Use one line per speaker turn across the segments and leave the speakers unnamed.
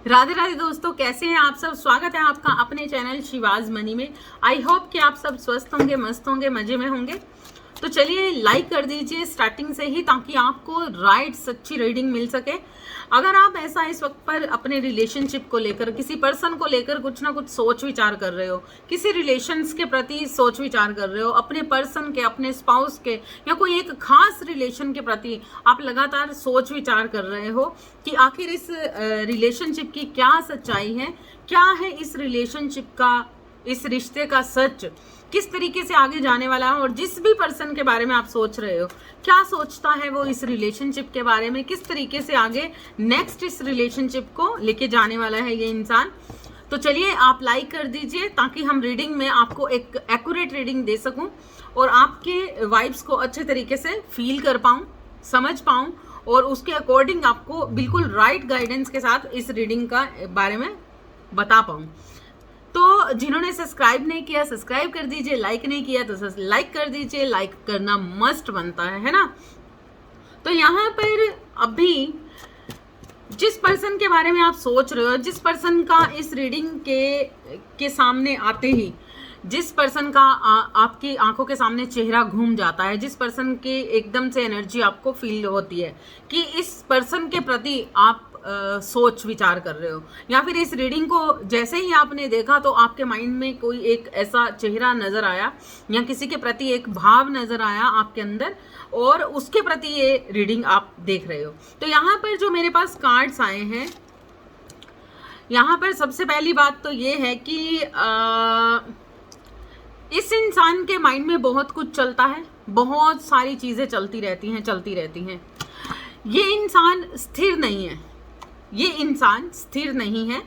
राधे राधे दोस्तों, कैसे हैं आप सब। स्वागत है आपका अपने चैनल शिवाज मनी में। आई होप कि आप सब स्वस्थ होंगे, मस्त होंगे, मजे में होंगे। तो चलिए लाइक कर दीजिए स्टार्टिंग से ही, ताकि आपको राइट सच्ची रीडिंग मिल सके। अगर आप ऐसा इस वक्त पर अपने रिलेशनशिप को लेकर, किसी पर्सन को लेकर कुछ ना कुछ सोच विचार कर रहे हो, किसी रिलेशंस के प्रति सोच विचार कर रहे हो, अपने पर्सन के, अपने स्पाउस के, या कोई एक खास रिलेशन के प्रति आप लगातार सोच विचार कर रहे हो कि आखिर इस रिलेशनशिप की क्या सच्चाई है, क्या है इस रिलेशनशिप का, इस रिश्ते का सच, किस तरीके से आगे जाने वाला है, और जिस भी पर्सन के बारे में आप सोच रहे हो क्या सोचता है वो इस रिलेशनशिप के बारे में, किस तरीके से आगे नेक्स्ट इस रिलेशनशिप को लेके जाने वाला है ये इंसान। तो चलिए आप लाइक कर दीजिए ताकि हम रीडिंग में आपको एक एक्यूरेट रीडिंग दे सकूं और आपके वाइब्स को अच्छे तरीके से फील कर पाऊं, समझ पाऊं, और उसके अकॉर्डिंग आपको बिल्कुल राइट गाइडेंस के साथ इस रीडिंग का बारे में बता पाऊं। तो जिन्होंने सब्सक्राइब नहीं किया सब्सक्राइब कर दीजिए, लाइक नहीं किया तो लाइक कर दीजिए, लाइक करना मस्ट बनता है ना। तो यहाँ पर अभी जिस पर्सन के बारे में आप सोच रहे हो, जिस पर्सन का इस रीडिंग के सामने आते ही जिस पर्सन का आपकी आंखों के सामने चेहरा घूम जाता है, जिस पर्सन की एकदम से एनर्जी आपको फील होती है कि इस पर्सन के प्रति आप सोच विचार कर रहे हो, या फिर इस रीडिंग को जैसे ही आपने देखा तो आपके माइंड में कोई एक ऐसा चेहरा नजर आया या किसी के प्रति एक भाव नजर आया आपके अंदर, और उसके प्रति ये रीडिंग आप देख रहे हो। तो यहाँ पर जो मेरे पास कार्ड्स आए हैं, यहाँ पर सबसे पहली बात तो ये है कि इस इंसान के माइंड में बहुत कुछ चलता है, बहुत सारी चीजें चलती रहती हैं। ये इंसान स्थिर नहीं है, ये इंसान स्थिर नहीं है।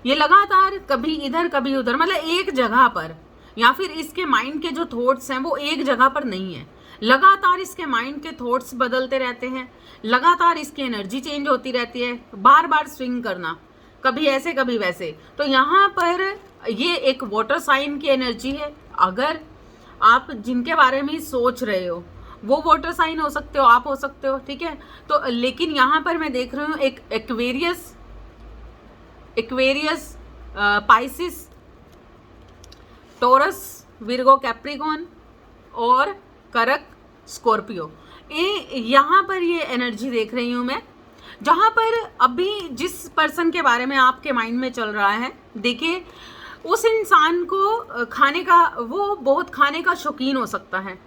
ये लगातार कभी इधर कभी उधर, मतलब एक जगह पर, या फिर इसके माइंड के जो थॉट्स हैं वो एक जगह पर नहीं है। लगातार इसके माइंड के थॉट्स बदलते रहते हैं, लगातार इसकी एनर्जी चेंज होती रहती है, बार बार स्विंग करना, कभी ऐसे कभी वैसे। तो यहाँ पर ये एक वाटर साइन की एनर्जी है। अगर आप जिनके बारे में सोच रहे हो वो वाटर साइन हो सकते हो, आप हो सकते हो, ठीक है। तो लेकिन यहाँ पर मैं देख रही हूँ एक Aquarius, Pisces, Taurus, Virgo, Capricorn और करक, स्कॉर्पियो। यहाँ पर ये एनर्जी देख रही हूँ मैं, जहाँ पर अभी जिस पर्सन के बारे में आपके माइंड में चल रहा है, देखिए उस इंसान को खाने का, वो बहुत खाने का शौकीन हो सकता है।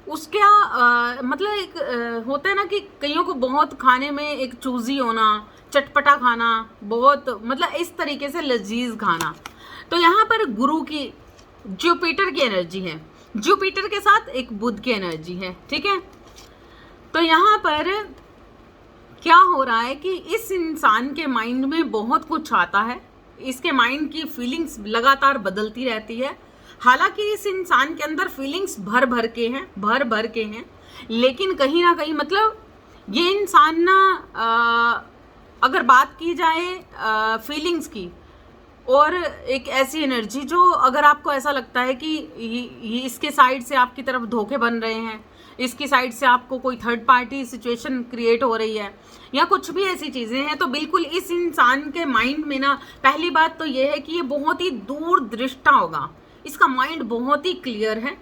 उसका मतलब एक होता है ना कि कईयों को बहुत खाने में एक चूजी होना, चटपटा खाना, बहुत मतलब इस तरीके से लजीज खाना। तो यहाँ पर गुरु की, जुपिटर की एनर्जी है, जुपिटर के साथ एक बुध की एनर्जी है, ठीक है। तो यहाँ पर क्या हो रहा है कि इस इंसान के माइंड में बहुत कुछ आता है, इसके माइंड की फीलिंग्स लगातार बदलती रहती है। हालांकि इस इंसान के अंदर फीलिंग्स भर भर के हैं, लेकिन कहीं ना कहीं मतलब ये इंसान ना, अगर बात की जाए फीलिंग्स की, और एक ऐसी एनर्जी जो अगर आपको ऐसा लगता है कि ये इसके साइड से आपकी तरफ धोखे बन रहे हैं, इसकी साइड से आपको कोई थर्ड पार्टी सिचुएशन क्रिएट हो रही है, या कुछ भी ऐसी चीज़ें हैं, तो बिल्कुल इस इंसान के माइंड में ना, पहली बात तो ये है कि ये बहुत ही दूरदृष्टा होगा, इसका माइंड बहुत ही क्लियर है,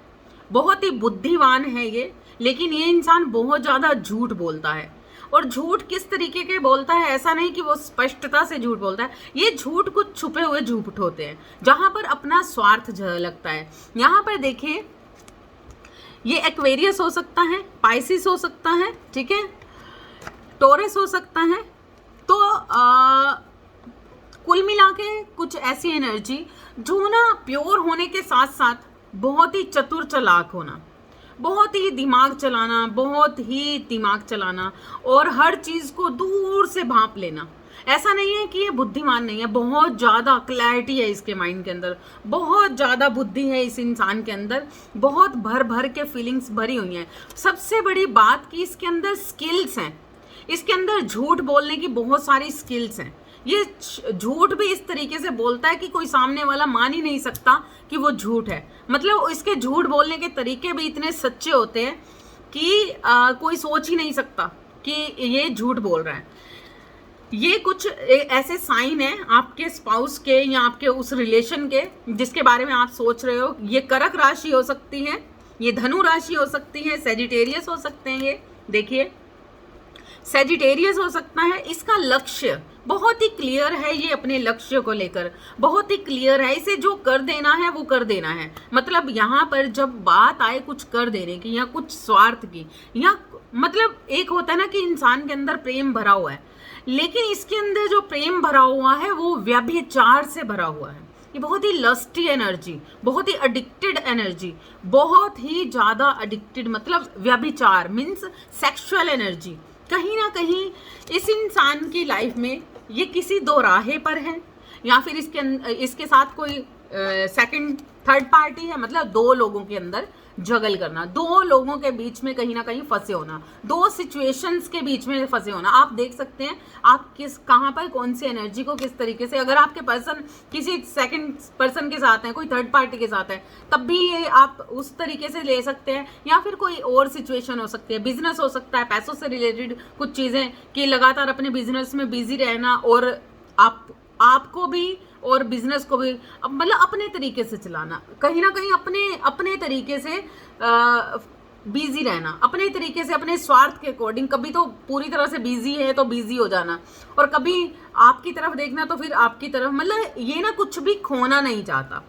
बहुत ही बुद्धिमान है ये। लेकिन ये इंसान बहुत ज़्यादा झूठ बोलता है, और झूठ किस तरीके के बोलता है, ऐसा नहीं कि वो स्पष्टता से झूठ बोलता है, ये झूठ कुछ छुपे हुए झूठ होते हैं जहाँ पर अपना स्वार्थ झलकता है। यहाँ पर देखिए ये एक्वेरियस हो सकता है, पाइसिस हो सकता है, ठीक है, टोरस हो सकता है। तो कुल मिला के कुछ ऐसी एनर्जी जो ना प्योर होने के साथ साथ बहुत ही चतुर चालाक होना, बहुत ही दिमाग चलाना, और हर चीज़ को दूर से भांप लेना। ऐसा नहीं है कि ये बुद्धिमान नहीं है, बहुत ज़्यादा क्लैरिटी है इसके माइंड के अंदर, बहुत ज़्यादा बुद्धि है इस इंसान के अंदर, बहुत भर भर के फीलिंग्स भरी हुई हैं। सबसे बड़ी बात कि इसके अंदर स्किल्स हैं, इसके अंदर झूठ बोलने की बहुत सारी स्किल्स हैं। ये झूठ भी इस तरीके से बोलता है कि कोई सामने वाला मान ही नहीं सकता कि वो झूठ है। मतलब इसके झूठ बोलने के तरीके भी इतने सच्चे होते हैं कि कोई सोच ही नहीं सकता कि ये झूठ बोल रहा है। ये कुछ ऐसे साइन है आपके स्पाउस के या आपके उस रिलेशन के जिसके बारे में आप सोच रहे हो। ये कर्क राशि हो सकती है, ये धनु राशि हो सकती है, सेजिटेरियस हो सकते हैं। ये देखिए सेजिटेरियस हो सकता है। इसका लक्ष्य बहुत ही क्लियर है, ये अपने लक्ष्य को लेकर बहुत ही क्लियर है। इसे जो कर देना है वो कर देना है। मतलब यहाँ पर जब बात आए कुछ कर देने की या कुछ स्वार्थ की, या मतलब एक होता है ना कि इंसान के अंदर प्रेम भरा हुआ है, लेकिन इसके अंदर जो प्रेम भरा हुआ है वो व्यभिचार से भरा हुआ है। ये बहुत ही लस्टी एनर्जी, बहुत ही एडिक्टेड एनर्जी, बहुत ही ज्यादा एडिक्टेड, मतलब व्यभिचार मीन्स सेक्सुअल एनर्जी। कहीं ना कहीं इस इंसान की लाइफ में ये किसी दो राहे पर है, या फिर इसके साथ कोई सेकंड थर्ड पार्टी है। मतलब दो लोगों के अंदर जगल करना, दो लोगों के बीच में कहीं ना कहीं फंसे होना, दो सिचुएशंस के बीच में फंसे होना। आप देख सकते हैं आप कहाँ पर कौन सी एनर्जी को किस तरीके से, अगर आपके पर्सन किसी सेकंड पर्सन के साथ है, कोई थर्ड पार्टी के साथ है, तब भी ये आप उस तरीके से ले सकते हैं। या फिर कोई और सिचुएशन हो सकती है, बिजनेस हो सकता है, पैसों से रिलेटेड कुछ चीजें कि लगातार अपने बिजनेस में बिजी रहना और आपको भी और बिजनेस को भी मतलब अपने तरीके से चलाना, कहीं ना कहीं अपने तरीके से बिजी रहना, अपने तरीके से अपने स्वार्थ के अकॉर्डिंग। कभी तो पूरी तरह से बिजी है तो बिजी हो जाना, और कभी आपकी तरफ देखना तो फिर आपकी तरफ, मतलब ये ना कुछ भी खोना नहीं चाहता।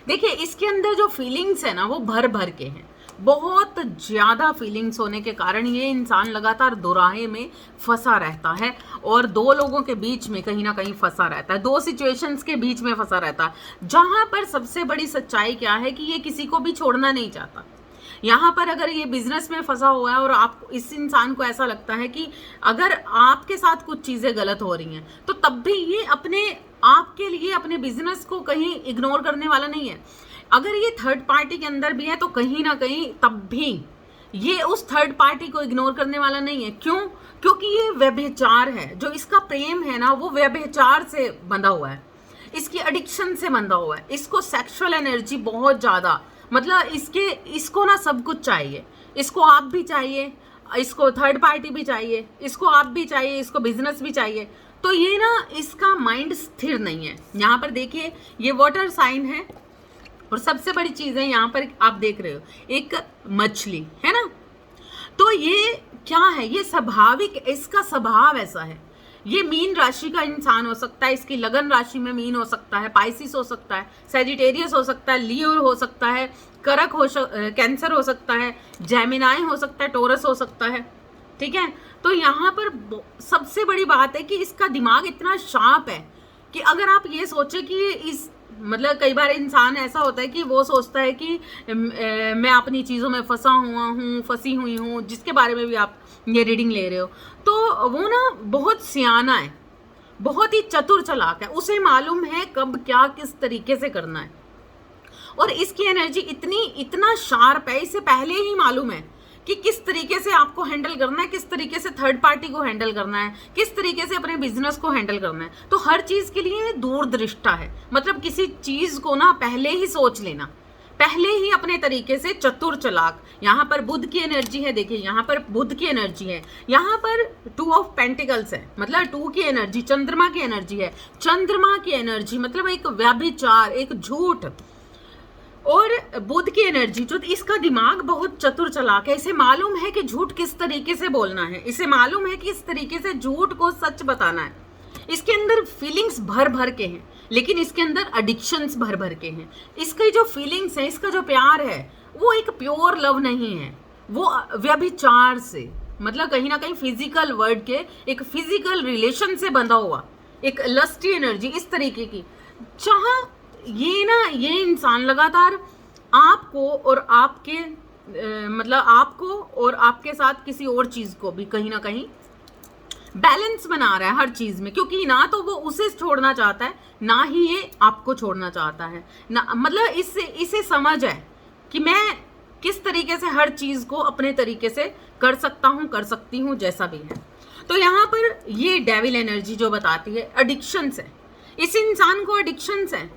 देखिए इसके अंदर जो फीलिंग्स है ना वो भर भर के हैं, बहुत ज्यादा फीलिंग्स होने के कारण ये इंसान लगातार दोराहे में फंसा रहता है और दो लोगों के बीच में कहीं ना कहीं फंसा रहता है, दो सिचुएशंस के बीच में फंसा रहता है। जहां पर सबसे बड़ी सच्चाई क्या है कि ये किसी को भी छोड़ना नहीं चाहता। यहाँ पर अगर ये बिजनेस में फंसा हुआ है और आप इस इंसान को ऐसा लगता है कि अगर आपके साथ कुछ चीजें गलत हो रही हैं तो तब भी ये अपने आपके लिए अपने बिजनेस को कहीं इग्नोर करने वाला नहीं है। अगर ये थर्ड पार्टी के अंदर भी है तो कहीं ना कहीं तब भी ये उस थर्ड पार्टी को इग्नोर करने वाला नहीं है। क्यों? क्योंकि ये व्यभिचार है, जो इसका प्रेम है ना वो व्यभिचार से बंधा हुआ है, इसकी एडिक्शन से बंधा हुआ है। इसको सेक्सुअल एनर्जी बहुत ज्यादा, मतलब इसको ना सब कुछ चाहिए, इसको आप भी चाहिए, इसको थर्ड पार्टी भी चाहिए, इसको आप भी चाहिए, इसको बिजनेस भी चाहिए। तो ये ना इसका माइंड स्थिर नहीं है। यहाँ पर देखिए ये वाटर साइन है और सबसे बड़ी चीज है यहाँ पर आप देख रहे हो एक मछली है ना, तो ये क्या है, ये स्वाभाविक, इसका स्वभाव ऐसा है। ये मीन राशि का इंसान हो सकता है, इसकी लगन राशि में मीन हो सकता है, पाइसिस हो सकता है, सेजिटेरियस हो सकता है, लियो हो सकता है, करक कैंसर हो सकता है, जेमिनाई हो सकता है, टोरस हो सकता है। ठीक है, तो यहाँ पर सबसे बड़ी बात है कि इसका दिमाग इतना शार्प है कि अगर आप ये सोचे कि इस मतलब कई बार इंसान ऐसा होता है कि वो सोचता है कि मैं अपनी चीज़ों में फंसी हुई हूँ, जिसके बारे में भी आप ये रीडिंग ले रहे हो, तो वो ना बहुत सियाना है, बहुत ही चतुर चालाक है, उसे मालूम है कब क्या किस तरीके से करना है। और इसकी एनर्जी इतना शार्प है, इसे पहले ही मालूम है कि किस तरीके से आपको हैंडल करना है, किस तरीके से थर्ड पार्टी को हैंडल करना है, किस तरीके से अपने बिजनेस को हैंडल करना है। तो हर चीज के लिए दूरदृष्टा है, मतलब किसी चीज को ना पहले ही सोच लेना, पहले ही अपने तरीके से चतुर चालाक। यहाँ पर बुध की एनर्जी है, देखिए यहाँ पर बुध की एनर्जी है, यहाँ पर 2 ऑफ पेंटिकल्स है, मतलब 2 की एनर्जी चंद्रमा की एनर्जी है। चंद्रमा की एनर्जी मतलब एक व्यभिचार, एक झूठ, और बुध की एनर्जी जो इसका दिमाग बहुत चतुर चालाक है, इसे मालूम है कि झूठ किस तरीके से बोलना है, इसे मालूम है कि इस तरीके से झूठ को सच बताना है। इसके अंदर फीलिंग्स भर भर के हैं, लेकिन इसके अंदर एडिक्शंस भर भर के हैं। इसकी जो फीलिंग्स है, इसका जो प्यार है वो एक प्योर लव नहीं है, वो व्यभिचार से, मतलब कहीं ना कहीं फिजिकल वर्ड के एक फिजिकल रिलेशन से बंधा हुआ एक लस्टी एनर्जी इस तरीके की। जहां ये इंसान लगातार आपको और आपके मतलब आपको और आपके साथ किसी और चीज को भी कहीं ना कहीं बैलेंस बना रहा है हर चीज में, क्योंकि ना तो वो उसे छोड़ना चाहता है ना ही ये आपको छोड़ना चाहता है ना, मतलब इसे समझ है कि मैं किस तरीके से हर चीज को अपने तरीके से कर सकता हूं, कर सकती हूं, जैसा भी है। तो यहाँ पर ये डेविल एनर्जी जो बताती है एडिक्शंस है, इस इंसान को एडिक्शंस है,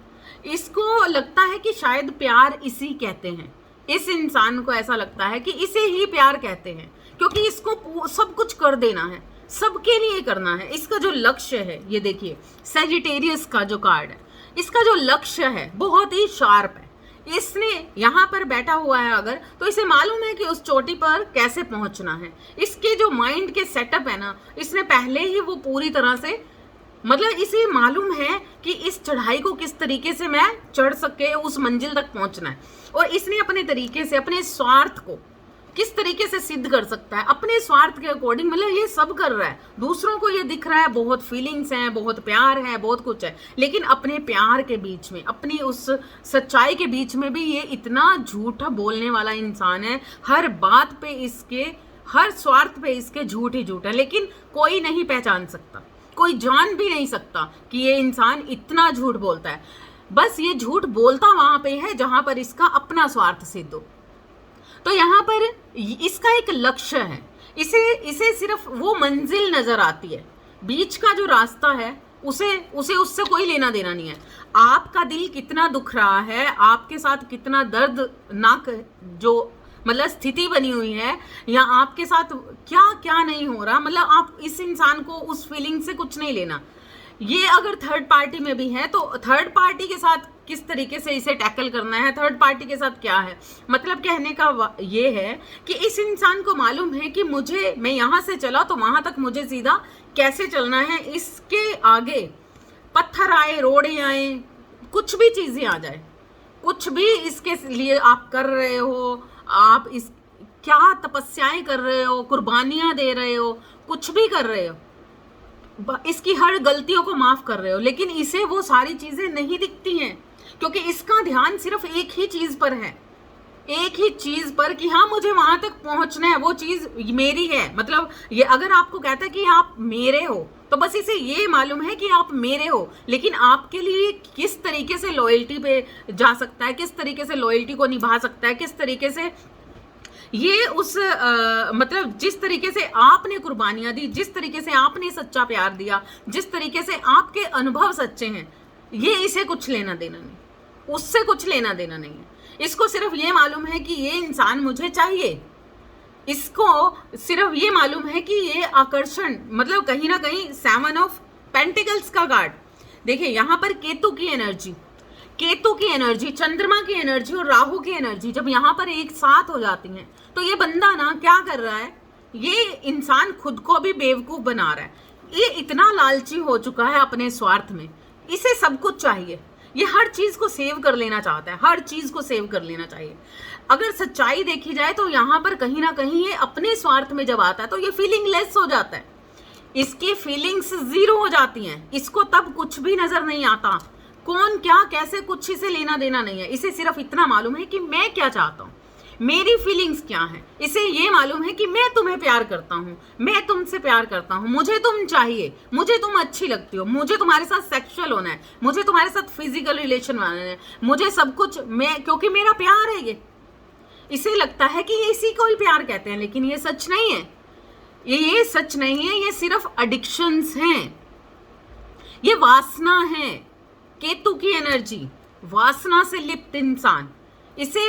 इसको लगता है कि शायद प्यार इसी कहते हैं, इस इंसान को ऐसा लगता है कि इसे ही प्यार कहते हैं, क्योंकि इसको सब कुछ कर देना है, सबके लिए करना है। इसका जो लक्ष्य है, ये देखिए सैजिटेरियस का जो कार्ड है, इसका जो लक्ष्य है बहुत ही शार्प है। इसने यहाँ पर बैठा हुआ है अगर, तो इसे मालूम है कि उस चोटी पर कैसे पहुंचना है। इसके जो माइंड के सेटअप है ना, इसने पहले ही वो पूरी तरह से, मतलब इसे मालूम है कि इस चढ़ाई को किस तरीके से मैं चढ़ सके, उस मंजिल तक पहुंचना है। और इसने अपने तरीके से अपने स्वार्थ को किस तरीके से सिद्ध कर सकता है, अपने स्वार्थ के अकॉर्डिंग, मतलब ये सब कर रहा है। दूसरों को ये दिख रहा है बहुत फीलिंग्स हैं, बहुत प्यार है, बहुत कुछ है, लेकिन अपने प्यार के बीच में, अपनी उस सच्चाई के बीच में भी ये इतना झूठा बोलने वाला इंसान है। हर बात पे इसके, हर स्वार्थ पे इसके झूठ ही झूठ है, लेकिन कोई नहीं पहचान सकता, कोई जान भी नहीं सकता कि ये इंसान इतना झूठ बोलता है। बस ये झूठ बोलता वहां पे है जहां पर इसका अपना स्वार्थ सिद्ध हो। तो यहाँ पर इसका एक लक्ष्य है, इसे सिर्फ वो मंजिल नजर आती है, बीच का जो रास्ता है उसे उससे कोई लेना देना नहीं है। आपका दिल कितना दुख रहा है, आपके साथ कितना दर्दनाक जो मतलब स्थिति बनी हुई है, या आपके साथ क्या क्या नहीं हो रहा, मतलब आप इस इंसान को उस फीलिंग से कुछ नहीं लेना। ये अगर थर्ड पार्टी में भी है तो थर्ड पार्टी के साथ किस तरीके से इसे टैकल करना है, थर्ड पार्टी के साथ क्या है, मतलब कहने का ये है कि इस इंसान को मालूम है कि मैं यहाँ से चला तो वहां तक मुझे सीधा कैसे चलना है। इसके आगे पत्थर आए, रोड़े आए, कुछ भी चीजें आ जाए, कुछ भी इसके लिए आप कर रहे हो, आप इस क्या तपस्याएं कर रहे हो, कुर्बानियां दे रहे हो, कुछ भी कर रहे हो, इसकी हर गलतियों को माफ कर रहे हो, लेकिन इसे वो सारी चीजें नहीं दिखती हैं, क्योंकि इसका ध्यान सिर्फ एक ही चीज पर है, एक ही चीज पर कि हाँ मुझे वहां तक पहुंचना है, वो चीज मेरी है। मतलब ये अगर आपको कहता है कि आप मेरे हो, तो बस इसे ये मालूम है कि आप मेरे हो, लेकिन आपके लिए किस तरीके से लॉयल्टी पे जा सकता है, किस तरीके से लॉयल्टी को निभा सकता है, किस तरीके से ये उस मतलब जिस तरीके से आपने कुर्बानियां दी, जिस तरीके से आपने सच्चा प्यार दिया, जिस तरीके से आपके अनुभव सच्चे हैं, ये इसे कुछ लेना देना नहीं, उससे कुछ लेना देना नहीं है। इसको सिर्फ ये मालूम है कि ये इंसान मुझे चाहिए, इसको सिर्फ ये मालूम है कि ये आकर्षण, मतलब कहीं ना कहीं 7 ऑफ पेंटिकल्स का कार्ड देखिए, यहाँ पर केतु की एनर्जी, केतु की एनर्जी, चंद्रमा की एनर्जी और राहु की एनर्जी जब यहाँ पर एक साथ हो जाती हैं, तो ये बंदा ना क्या कर रहा है, ये इंसान खुद को भी बेवकूफ बना रहा है। ये इतना लालची हो चुका है अपने स्वार्थ में, इसे सब कुछ चाहिए, ये हर चीज को सेव कर लेना चाहता है, हर चीज को सेव कर लेना चाहिए। अगर सच्चाई देखी जाए तो यहाँ पर कहीं ना कहीं ये अपने स्वार्थ में जब आता है तो ये फीलिंग लेस हो जाता है, इसकी फीलिंग्स जीरो हो जाती हैं, इसको तब कुछ भी नजर नहीं आता, कौन क्या कैसे कुछ इसे लेना देना नहीं है। इसे सिर्फ इतना मालूम है कि मैं क्या चाहता हूँ, मेरी फीलिंग्स क्या है। इसे ये मालूम है कि मैं तुम्हें प्यार करता हूँ, मैं तुमसे प्यार करता हूँ, मुझे तुम चाहिए, मुझे तुम अच्छी लगती हो, मुझे तुम्हारे साथ सेक्सुअल होना है, मुझे तुम्हारे साथ फिजिकल रिलेशन बनाना है, मुझे सब कुछ, मैं क्योंकि मेरा प्यार है। ये इसे लगता है कि ये इसी को ही प्यार कहते हैं, लेकिन ये सच नहीं है, ये सच नहीं है, ये सिर्फ एडिक्शंस हैं, ये वासना है। केतु की एनर्जी, वासना से लिप्त इंसान, इसे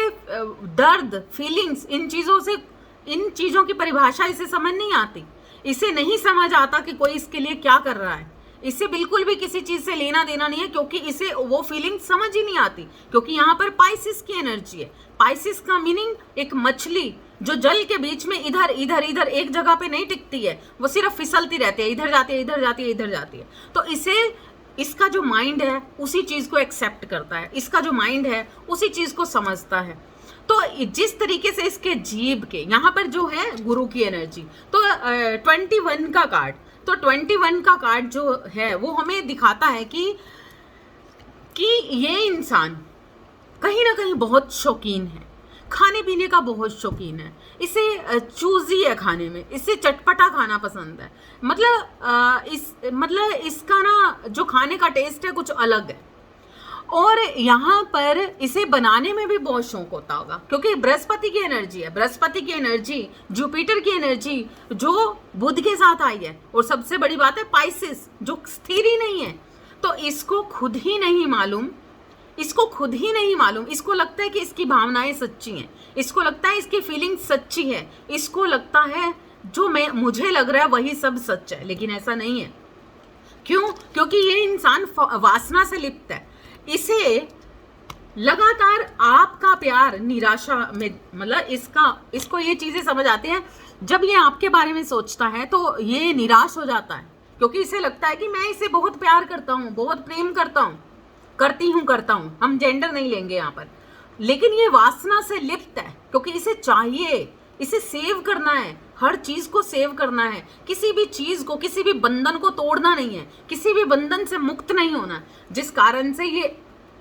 दर्द, फीलिंग्स, इन चीजों की परिभाषा इसे समझ नहीं आती, इसे नहीं समझ आता कि कोई इसके लिए क्या कर रहा है, इसे बिल्कुल भी किसी चीज से लेना देना नहीं है, क्योंकि इसे वो फीलिंग समझ ही नहीं आती। क्योंकि यहाँ पर पाइसिस की एनर्जी है, पाइसिस का मीनिंग एक मछली जो जल के बीच में इधर इधर इधर एक जगह पे नहीं टिकती है, वो सिर्फ फिसलती रहती है, इधर जाती है, इधर जाती है, इधर जाती है। तो इसे, इसका जो माइंड है उसी चीज को एक्सेप्ट करता है, इसका जो माइंड है उसी चीज को समझता है। तो जिस तरीके से इसके जीव के यहाँ पर जो है गुरु की एनर्जी, तो 21 का कार्ड, तो 21 का कार्ड जो है वो हमें दिखाता है कि ये इंसान कहीं ना कहीं बहुत शौकीन है, खाने पीने का बहुत शौकीन है, इसे चूजी है खाने में, इसे चटपटा खाना पसंद है, मतलब इसका ना जो खाने का टेस्ट है कुछ अलग है। और यहाँ पर इसे बनाने में भी बहुत शौक होता होगा, क्योंकि बृहस्पति की एनर्जी है, बृहस्पति की एनर्जी, जुपिटर की एनर्जी जो बुध के साथ आई है, और सबसे बड़ी बात है पाइसिस जो स्थिर ही नहीं है। तो इसको खुद ही नहीं मालूम, इसको लगता है कि इसकी भावनाएं सच्ची हैं, इसको लगता है इसकी फीलिंग सच्ची है, इसको लगता है जो मुझे लग रहा है वही सब सच है, लेकिन ऐसा नहीं है। क्यों? क्योंकि ये इंसान वासना से लिप्त है। इसे लगातार आपका प्यार निराशा में, मतलब इसको ये चीजें समझ आती हैं। जब ये आपके बारे में सोचता है तो ये निराश हो जाता है, क्योंकि इसे लगता है कि मैं इसे बहुत प्यार करता हूँ, बहुत प्रेम करता हूँ, करता हूँ, हम जेंडर नहीं लेंगे यहाँ पर। लेकिन ये वासना से लिप्त है, क्योंकि इसे चाहिए, इसे सेव करना है, हर चीज को सेव करना है, किसी भी चीज को, किसी भी बंधन को तोड़ना नहीं है, किसी भी बंधन से मुक्त नहीं होना, जिस कारण से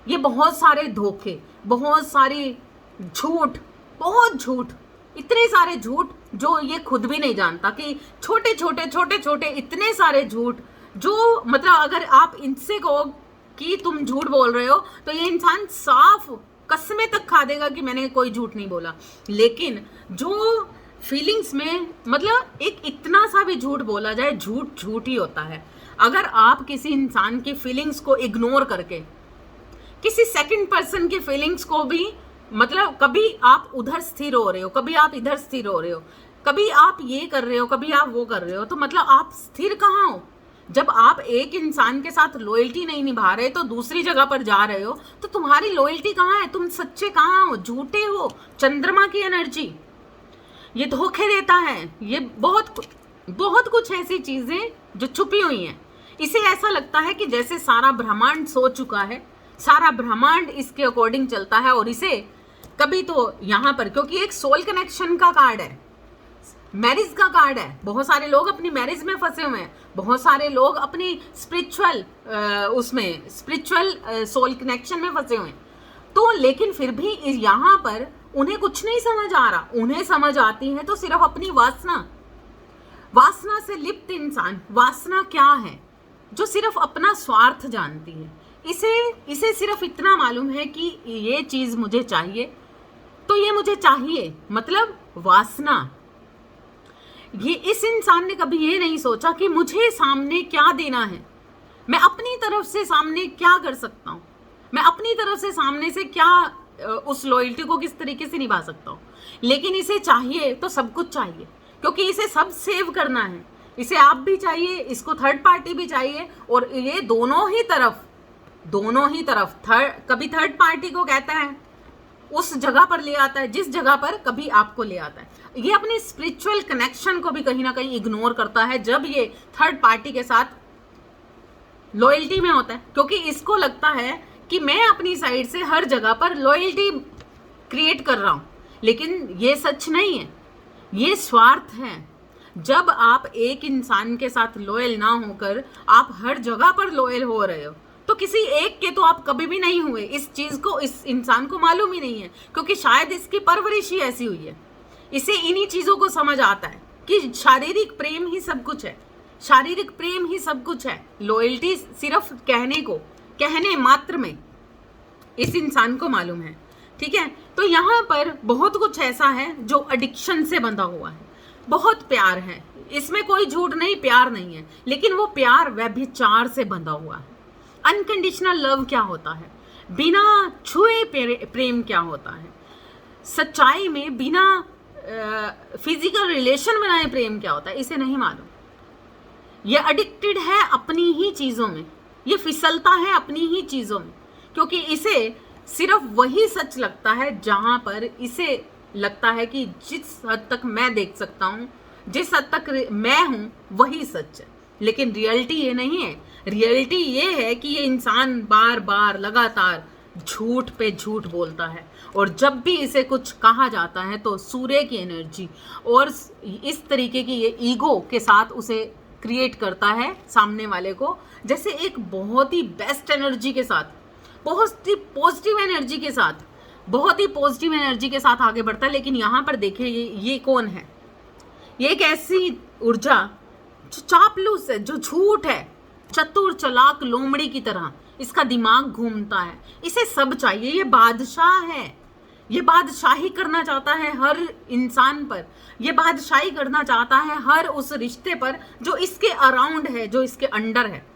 ये बहुत सारे धोखे, बहुत सारी झूठ, बहुत झूठ, इतने सारे झूठ जो ये खुद भी नहीं जानता कि छोटे छोटे इतने सारे झूठ, जो मतलब अगर आप इनसे कहो कि तुम झूठ बोल रहे हो तो ये इंसान साफ कसमें तक खा देगा कि मैंने कोई झूठ नहीं बोला। लेकिन जो फीलिंग्स में, मतलब एक इतना सा भी झूठ बोला जाए, झूठ झूठ ही होता है। अगर आप किसी इंसान की फीलिंग्स को इग्नोर करके, किसी सेकंड पर्सन की फीलिंग्स को भी, मतलब कभी आप उधर स्थिर हो रहे हो, कभी आप इधर स्थिर हो रहे हो, कभी आप ये कर रहे हो, कभी आप वो कर रहे हो, तो मतलब आप स्थिर कहाँ हो? जब आप एक इंसान के साथ लॉयल्टी नहीं निभा रहे तो दूसरी जगह पर जा रहे हो, तो तुम्हारी लॉयल्टी कहाँ है? तुम सच्चे कहाँ हो? झूठे हो। चंद्रमा की एनर्जी ये धोखे देता है। ये बहुत कुछ ऐसी चीजें जो छुपी हुई हैं। इसे ऐसा लगता है कि जैसे सारा ब्रह्मांड सो चुका है, सारा ब्रह्मांड इसके अकॉर्डिंग चलता है। और इसे कभी तो यहाँ पर, क्योंकि एक सोल कनेक्शन का कार्ड है, मैरिज का कार्ड है, बहुत सारे लोग अपनी मैरिज में फंसे हुए हैं, बहुत सारे लोग अपनी स्पिरिचुअल सोल कनेक्शन में फंसे हुए हैं। तो लेकिन फिर भी यहाँ पर उन्हें कुछ नहीं समझ आ रहा। उन्हें समझ आती है तो सिर्फ अपनी वासना से लिप्त इंसान। वासना क्या है? जो सिर्फ अपना स्वार्थ जानती है। इसे सिर्फ इतना मालूम है कि ये चीज मुझे चाहिए तो ये मुझे चाहिए, मतलब वासना। ये इस इंसान ने कभी ये नहीं सोचा कि मुझे सामने क्या देना है, मैं अपनी तरफ से सामने क्या कर सकता हूँ, मैं अपनी तरफ से सामने से क्या उस लॉयल्टी को किस तरीके से निभा सकता हूँ। लेकिन इसे चाहिए तो सब कुछ चाहिए, क्योंकि इसे सब सेव करना है। इसे आप भी चाहिए, इसको थर्ड पार्टी भी चाहिए, और ये दोनों ही तरफ कभी थर्ड पार्टी को कहता है, उस जगह पर ले आता है जिस जगह पर कभी आपको ले आता है। ये अपने स्पिरिचुअल कनेक्शन को भी कहीं ना कहीं इग्नोर करता है जब ये थर्ड पार्टी के साथ लॉयल्टी में होता है, क्योंकि इसको लगता है कि मैं अपनी साइड से हर जगह पर लॉयल्टी क्रिएट कर रहा हूं। लेकिन ये सच नहीं है, ये स्वार्थ है। जब आप एक इंसान के साथ लॉयल ना होकर आप हर जगह पर लॉयल हो रहे हो, तो किसी एक के तो आप कभी भी नहीं हुए। इस चीज को इस इंसान को मालूम ही नहीं है, क्योंकि शायद इसकी परवरिश ही ऐसी हुई है। इसे इन्हीं चीजों को समझ आता है कि शारीरिक प्रेम ही सब कुछ है, शारीरिक प्रेम ही सब कुछ है। लॉयल्टी सिर्फ कहने मात्र में इस इंसान को मालूम है। ठीक है, तो यहाँ पर बहुत कुछ ऐसा है जो एडिक्शन से बंधा हुआ है। बहुत प्यार है, इसमें कोई झूठ नहीं, प्यार नहीं है, लेकिन वो प्यार व्यभिचार से बंधा हुआ है। अनकंडीशनल लव क्या होता है? बिना छुए प्रेम क्या होता है? सच्चाई में बिना फिजिकल रिलेशन बनाए प्रेम क्या होता है? इसे नहीं मालूम। ये एडिक्टेड है अपनी ही चीजों में, ये फिसलता है अपनी ही चीजों में, क्योंकि इसे सिर्फ वही सच लगता है जहां पर इसे लगता है कि जिस हद तक मैं देख सकता हूं, जिस हद तक मैं हूं, वही सच है। लेकिन रियलिटी ये नहीं है। रियलिटी ये है कि ये इंसान बार बार लगातार झूठ पे झूठ बोलता है, और जब भी इसे कुछ कहा जाता है तो सूर्य की एनर्जी और इस तरीके की ये ईगो के साथ उसे क्रिएट करता है सामने वाले को, जैसे एक बहुत ही बेस्ट एनर्जी के साथ, बहुत ही पॉजिटिव एनर्जी के साथ, बहुत ही पॉजिटिव एनर्जी के साथ आगे बढ़ता है। लेकिन यहाँ पर देखिए ये कौन है? ये एक ऐसी ऊर्जा जो चापलूस है, जो झूठ है, चतुर चालाक लोमड़ी की तरह इसका दिमाग घूमता है। इसे सब चाहिए, ये बादशाह है, ये बादशाही करना चाहता है हर इंसान पर, ये बादशाही करना चाहता है हर उस रिश्ते पर जो इसके अराउंड है, जो इसके अंडर है।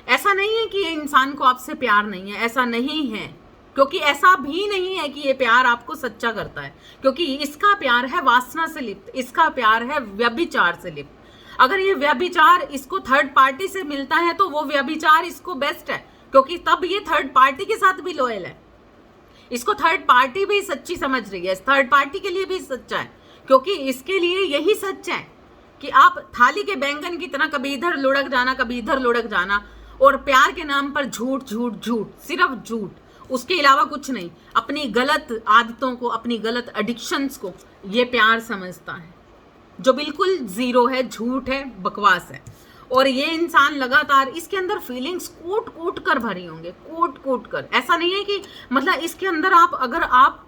ऐसा नहीं है कि ये इंसान को आपसे प्यार नहीं है, ऐसा नहीं है, क्योंकि ऐसा भी नहीं है कि ये प्यार आपको सच्चा करता है, क्योंकि इसका प्यार है वासना से लिप्त, इसका प्यार है व्यभिचार से लिप्त। अगर ये व्यभिचार इसको थर्ड पार्टी से मिलता है तो वो व्यभिचार इसको बेस्ट है, क्योंकि तब ये थर्ड पार्टी के साथ भी लॉयल है, इसको थर्ड पार्टी भी सच्ची समझ रही है, थर्ड पार्टी के लिए भी सच्चा है, क्योंकि इसके लिए यही सच है कि आप थाली के बैंगन की तरह कभी इधर लुढ़क जाना, कभी इधर लुढ़क जाना, और प्यार के नाम पर झूठ झूठ झूठ, सिर्फ झूठ, उसके अलावा कुछ नहीं। अपनी गलत आदतों को, अपनी गलत एडिक्शंस को ये प्यार समझता है, जो बिल्कुल जीरो है, झूठ है, बकवास है। और ये इंसान लगातार इसके अंदर फीलिंग्स कूट कूट कर भरी होंगे, कूट कूट कर। ऐसा नहीं है कि मतलब इसके अंदर आप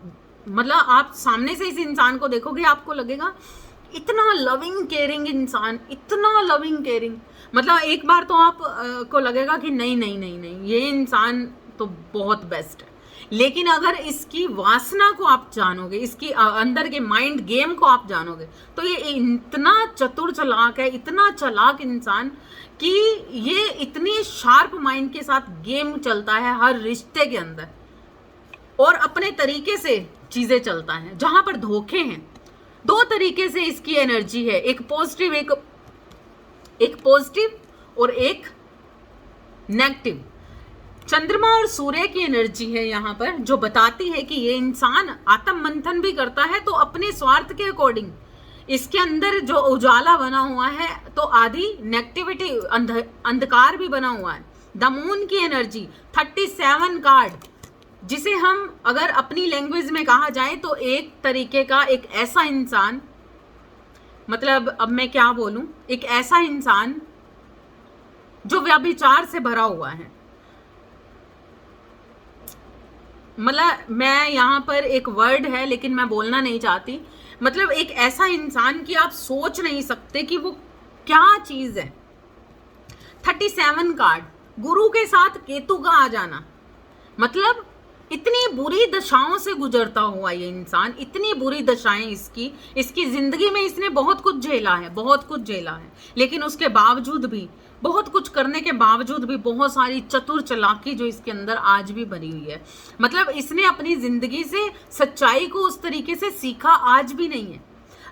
सामने से इस इंसान को देखोगे आपको लगेगा इतना लविंग केयरिंग इंसान, इतना लविंग केयरिंग, मतलब एक बार तो आप को लगेगा कि नहीं नहीं नहीं नहीं ये इंसान तो बहुत बेस्ट है। लेकिन अगर इसकी वासना को आप जानोगे, इसकी अंदर के माइंड गेम को आप जानोगे, तो ये इतना चतुर चालाक है, इतना चालाक इंसान कि ये इतनी शार्प माइंड के साथ गेम चलता है हर रिश्ते के अंदर, और अपने तरीके से चीजें चलता है। जहां पर धोखे हैं, दो तरीके से इसकी एनर्जी है, एक पॉजिटिव और एक नेगेटिव। चंद्रमा और सूर्य की एनर्जी है यहाँ पर, जो बताती है कि ये इंसान आत्म मंथन भी करता है तो अपने स्वार्थ के अकॉर्डिंग। इसके अंदर जो उजाला बना हुआ है तो आधी नेगेटिविटी, अंधकार भी बना हुआ है। द मून की एनर्जी 37 कार्ड, जिसे हम अगर अपनी लैंग्वेज में कहा जाए तो एक तरीके का एक ऐसा इंसान, मतलब अब मैं क्या बोलूं, एक ऐसा इंसान जो व्यभिचार से भरा हुआ है। मतलब मैं यहाँ पर एक वर्ड है लेकिन मैं बोलना नहीं चाहती, मतलब एक ऐसा इंसान कि आप सोच नहीं सकते कि वो क्या चीज है। 37 कार्ड, गुरु के साथ केतु का आ जाना, मतलब इतनी बुरी दशाओं से गुजरता हुआ ये इंसान, इतनी बुरी दशाएं इसकी जिंदगी में इसने बहुत कुछ झेला है, बहुत कुछ झेला है, लेकिन उसके बावजूद भी, बहुत कुछ करने के बावजूद भी बहुत सारी चतुर चालाकी जो इसके अंदर आज भी भरी हुई है। मतलब इसने अपनी जिंदगी से सच्चाई को उस तरीके से सीखा आज भी नहीं है।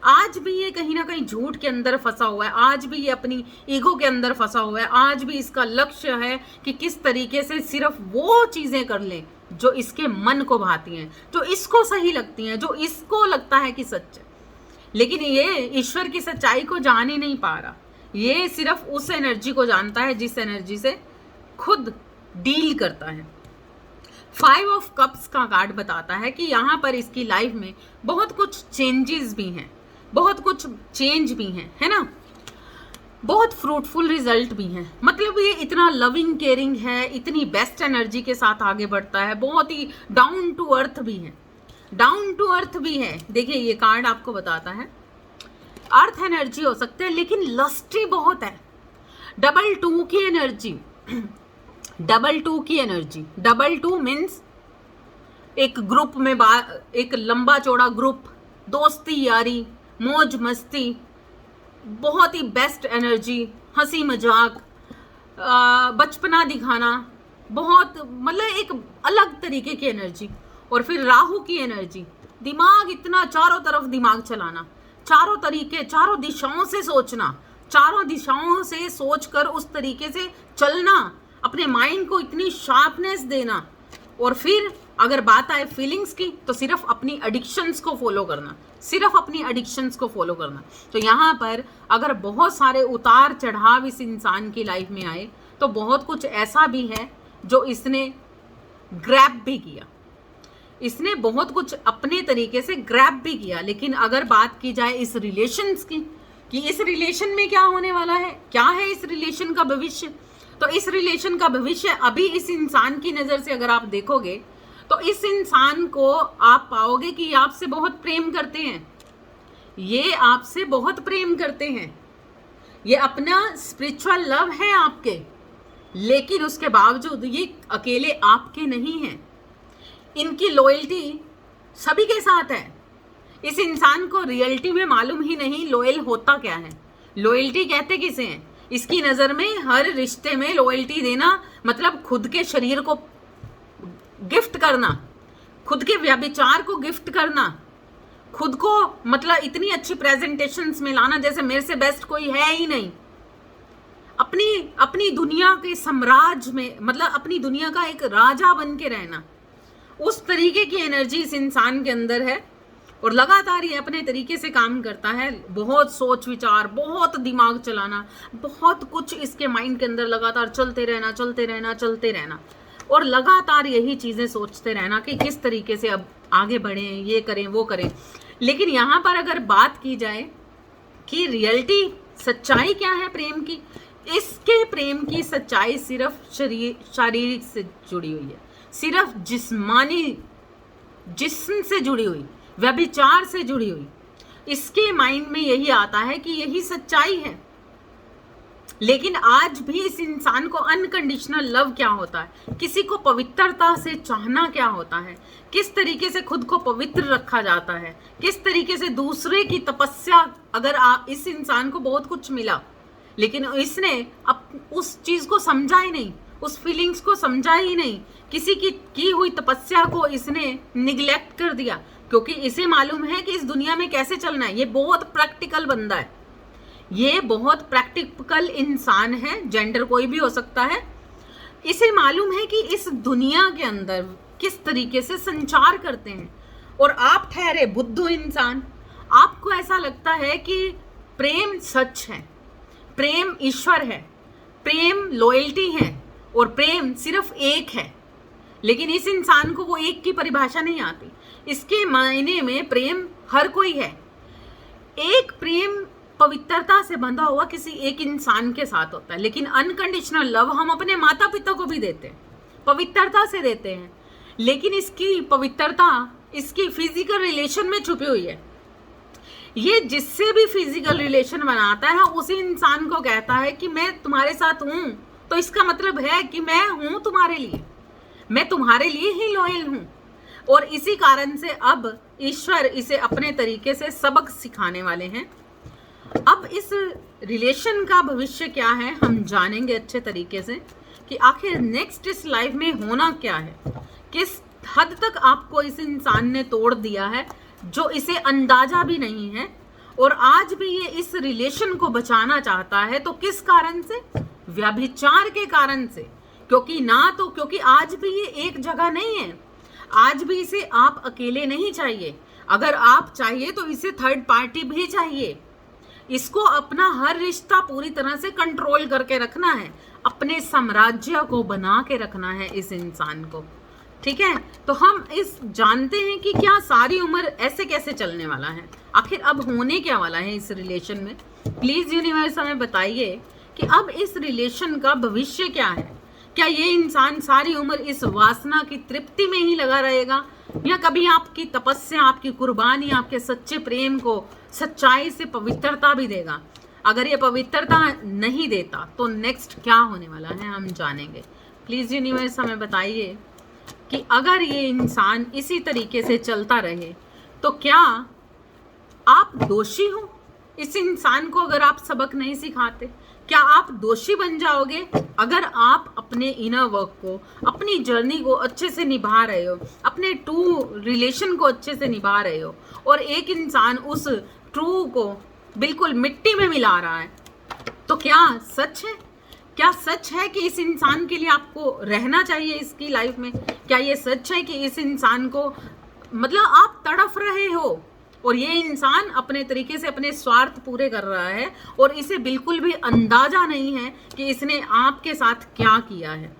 आज भी ये कहीं ना कहीं झूठ के अंदर फंसा हुआ है, आज भी ये अपनी ईगो के अंदर फंसा हुआ है, आज भी इसका लक्ष्य है कि किस तरीके से सिर्फ वो चीजें कर ले जो इसके मन को भाती हैं, जो इसको सही लगती हैं, जो इसको लगता है कि सच है। लेकिन ये ईश्वर की सच्चाई को जान ही नहीं पा रहा, ये सिर्फ उस एनर्जी को जानता है जिस एनर्जी से खुद डील करता है। 5 ऑफ कप्स का कार्ड बताता है कि यहाँ पर इसकी लाइफ में बहुत कुछ चेंजेस भी हैं, बहुत कुछ चेंज भी हैं, है ना, बहुत फ्रूटफुल रिजल्ट भी हैं। मतलब ये इतना लविंग केयरिंग है, इतनी बेस्ट एनर्जी के साथ आगे बढ़ता है, बहुत ही डाउन टू अर्थ भी है, डाउन टू अर्थ भी है। देखिए ये कार्ड आपको बताता है अर्थ एनर्जी हो सकते हैं लेकिन लस्टी बहुत है। 2 की एनर्जी, 2 की एनर्जी, 2 मीन्स एक ग्रुप में एक लंबा चौड़ा ग्रुप, दोस्ती यारी, मौज मस्ती, बहुत ही बेस्ट एनर्जी, हंसी मजाक, बचपना दिखाना, बहुत मतलब एक अलग तरीके की एनर्जी। और फिर राहु की एनर्जी, दिमाग इतना चारों तरफ दिमाग चलाना, चारों तरीके, चारों दिशाओं से सोचना, चारों दिशाओं से सोचकर उस तरीके से चलना, अपने माइंड को इतनी शार्पनेस देना। और फिर अगर बात आए फीलिंग्स की तो सिर्फ अपनी एडिक्शंस को फॉलो करना, सिर्फ अपनी एडिक्शंस को फॉलो करना। तो यहाँ पर अगर बहुत सारे उतार चढ़ाव इस इंसान की लाइफ में आए तो बहुत कुछ ऐसा भी है जो इसने ग्रैब भी किया, इसने बहुत कुछ अपने तरीके से ग्रैब भी किया। लेकिन अगर बात की जाए इस रिलेशंस की कि इस रिलेशन में क्या होने वाला है, क्या है इस रिलेशन का भविष्य, तो इस रिलेशन का भविष्य अभी इस इंसान की नज़र से अगर आप देखोगे तो इस इंसान को आप पाओगे कि आपसे बहुत प्रेम करते हैं, ये आपसे बहुत प्रेम करते हैं, ये अपना स्पिरिचुअल लव है आपके, लेकिन उसके बावजूद ये अकेले आपके नहीं हैं। इनकी लॉयल्टी सभी के साथ है। इस इंसान को रियलिटी में मालूम ही नहीं लॉयल होता क्या है, लॉयल्टी कहते किसे हैं। इसकी नज़र में हर रिश्ते में लॉयल्टी देना मतलब खुद के शरीर को गिफ्ट करना, खुद के व्यभिचार को गिफ्ट करना, खुद को मतलब इतनी अच्छी प्रेजेंटेशंस में लाना जैसे मेरे से बेस्ट कोई है ही नहीं, अपनी दुनिया के साम्राज्य में, मतलब अपनी दुनिया का एक राजा बन के रहना, उस तरीके की एनर्जी इस इंसान के अंदर है। और लगातार ये अपने तरीके से काम करता है, बहुत सोच विचार, बहुत दिमाग चलाना, बहुत कुछ इसके माइंड के अंदर लगातार चलते रहना और लगातार यही चीज़ें सोचते रहना कि किस तरीके से अब आगे बढ़ें, ये करें वो करें। लेकिन यहाँ पर अगर बात की जाए कि रियलिटी सच्चाई क्या है प्रेम की, इसके प्रेम की सच्चाई सिर्फ शारीरिक से जुड़ी हुई है, सिर्फ जिस्म से जुड़ी हुई, व्यभिचार से जुड़ी हुई। इसके माइंड में यही आता है कि यही सच्चाई है। लेकिन आज भी इस इंसान को अनकंडीशनल लव क्या होता है, किसी को पवित्रता से चाहना क्या होता है, किस तरीके से खुद को पवित्र रखा जाता है, किस तरीके से दूसरे की तपस्या, अगर आप इस इंसान को बहुत कुछ मिला लेकिन इसने अब उस चीज को समझा ही नहीं, उस फीलिंग्स को समझा ही नहीं, किसी की हुई तपस्या को इसने निग्लेक्ट कर दिया, क्योंकि इसे मालूम है कि इस दुनिया में कैसे चलना है। ये बहुत प्रैक्टिकल बंदा है, ये बहुत प्रैक्टिकल इंसान है, जेंडर कोई भी हो सकता है। इसे मालूम है कि इस दुनिया के अंदर किस तरीके से संचार करते हैं। और आप ठहरे बुद्धू इंसान, आपको ऐसा लगता है कि प्रेम सच है, प्रेम ईश्वर है, प्रेम लॉयल्टी है और प्रेम सिर्फ एक है। लेकिन इस इंसान को वो एक की परिभाषा नहीं आती, इसके मायने में प्रेम हर कोई है। एक प्रेम पवित्रता से बंधा हुआ किसी एक इंसान के साथ होता है, लेकिन अनकंडीशनल लव हम अपने माता पिता को भी देते हैं, पवित्रता से देते हैं। लेकिन इसकी पवित्रता इसकी फिजिकल रिलेशन में छुपी हुई है। ये जिससे भी फिजिकल रिलेशन बनाता है उसी इंसान को कहता है कि मैं तुम्हारे साथ हूं, तो इसका मतलब है कि मैं हूं तुम्हारे लिए, मैं तुम्हारे लिए ही लॉयल हूं। और इसी कारण से अब ईश्वर इसे अपने तरीके से सबक सिखाने वाले हैं। अब इस रिलेशन का भविष्य क्या है हम जानेंगे अच्छे तरीके से कि आखिर नेक्स्ट इस लाइफ में होना क्या है, किस हद तक आपको इस इंसान ने तोड़ दिया है जो इसे अंदाजा भी नहीं है। और आज भी ये इस रिलेशन को बचाना चाहता है, तो किस कारण से? व्यभिचार के कारण से। क्योंकि आज भी ये एक जगह नहीं है, आज भी इसे आप अकेले नहीं चाहिए। अगर आप चाहिए तो इसे थर्ड पार्टी भी चाहिए। इसको अपना हर रिश्ता पूरी तरह से कंट्रोल करके रखना है, अपने साम्राज्य को बना के रखना है इस इंसान को। ठीक है, तो हम इस जानते हैं कि क्या सारी उम्र ऐसे कैसे चलने वाला है, आखिर अब होने क्या वाला है इस रिलेशन में। प्लीज यूनिवर्स हमें बताइए कि अब इस रिलेशन का भविष्य क्या है। क्या ये इंसान सारी उम्र इस वासना की तृप्ति में ही लगा रहेगा, या कभी आपकी तपस्या, आपकी कुर्बानी, आपके सच्चे प्रेम को सच्चाई से पवित्रता भी देगा। अगर ये पवित्रता नहीं देता तो नेक्स्ट क्या होने वाला है हम जानेंगे। प्लीज यूनिवर्स हमें बताइए कि अगर ये इंसान इसी तरीके से चलता रहे तो क्या आप दोषी हो? इस इंसान को अगर आप सबक नहीं सिखाते, क्या आप दोषी बन जाओगे? अगर आप अपने इनर वर्क को, अपनी जर्नी को अच्छे से निभा रहे हो, अपने ट्रू रिलेशन को अच्छे से निभा रहे हो और एक इंसान उस ट्रू को बिल्कुल मिट्टी में मिला रहा है, तो क्या सच है? क्या सच है कि इस इंसान के लिए आपको रहना चाहिए इसकी लाइफ में? क्या ये सच है कि इस इंसान को मतलब आप तड़फ रहे हो और ये इंसान अपने तरीके से अपने स्वार्थ पूरे कर रहा है और इसे बिल्कुल भी अंदाजा नहीं है कि इसने आपके साथ क्या किया है?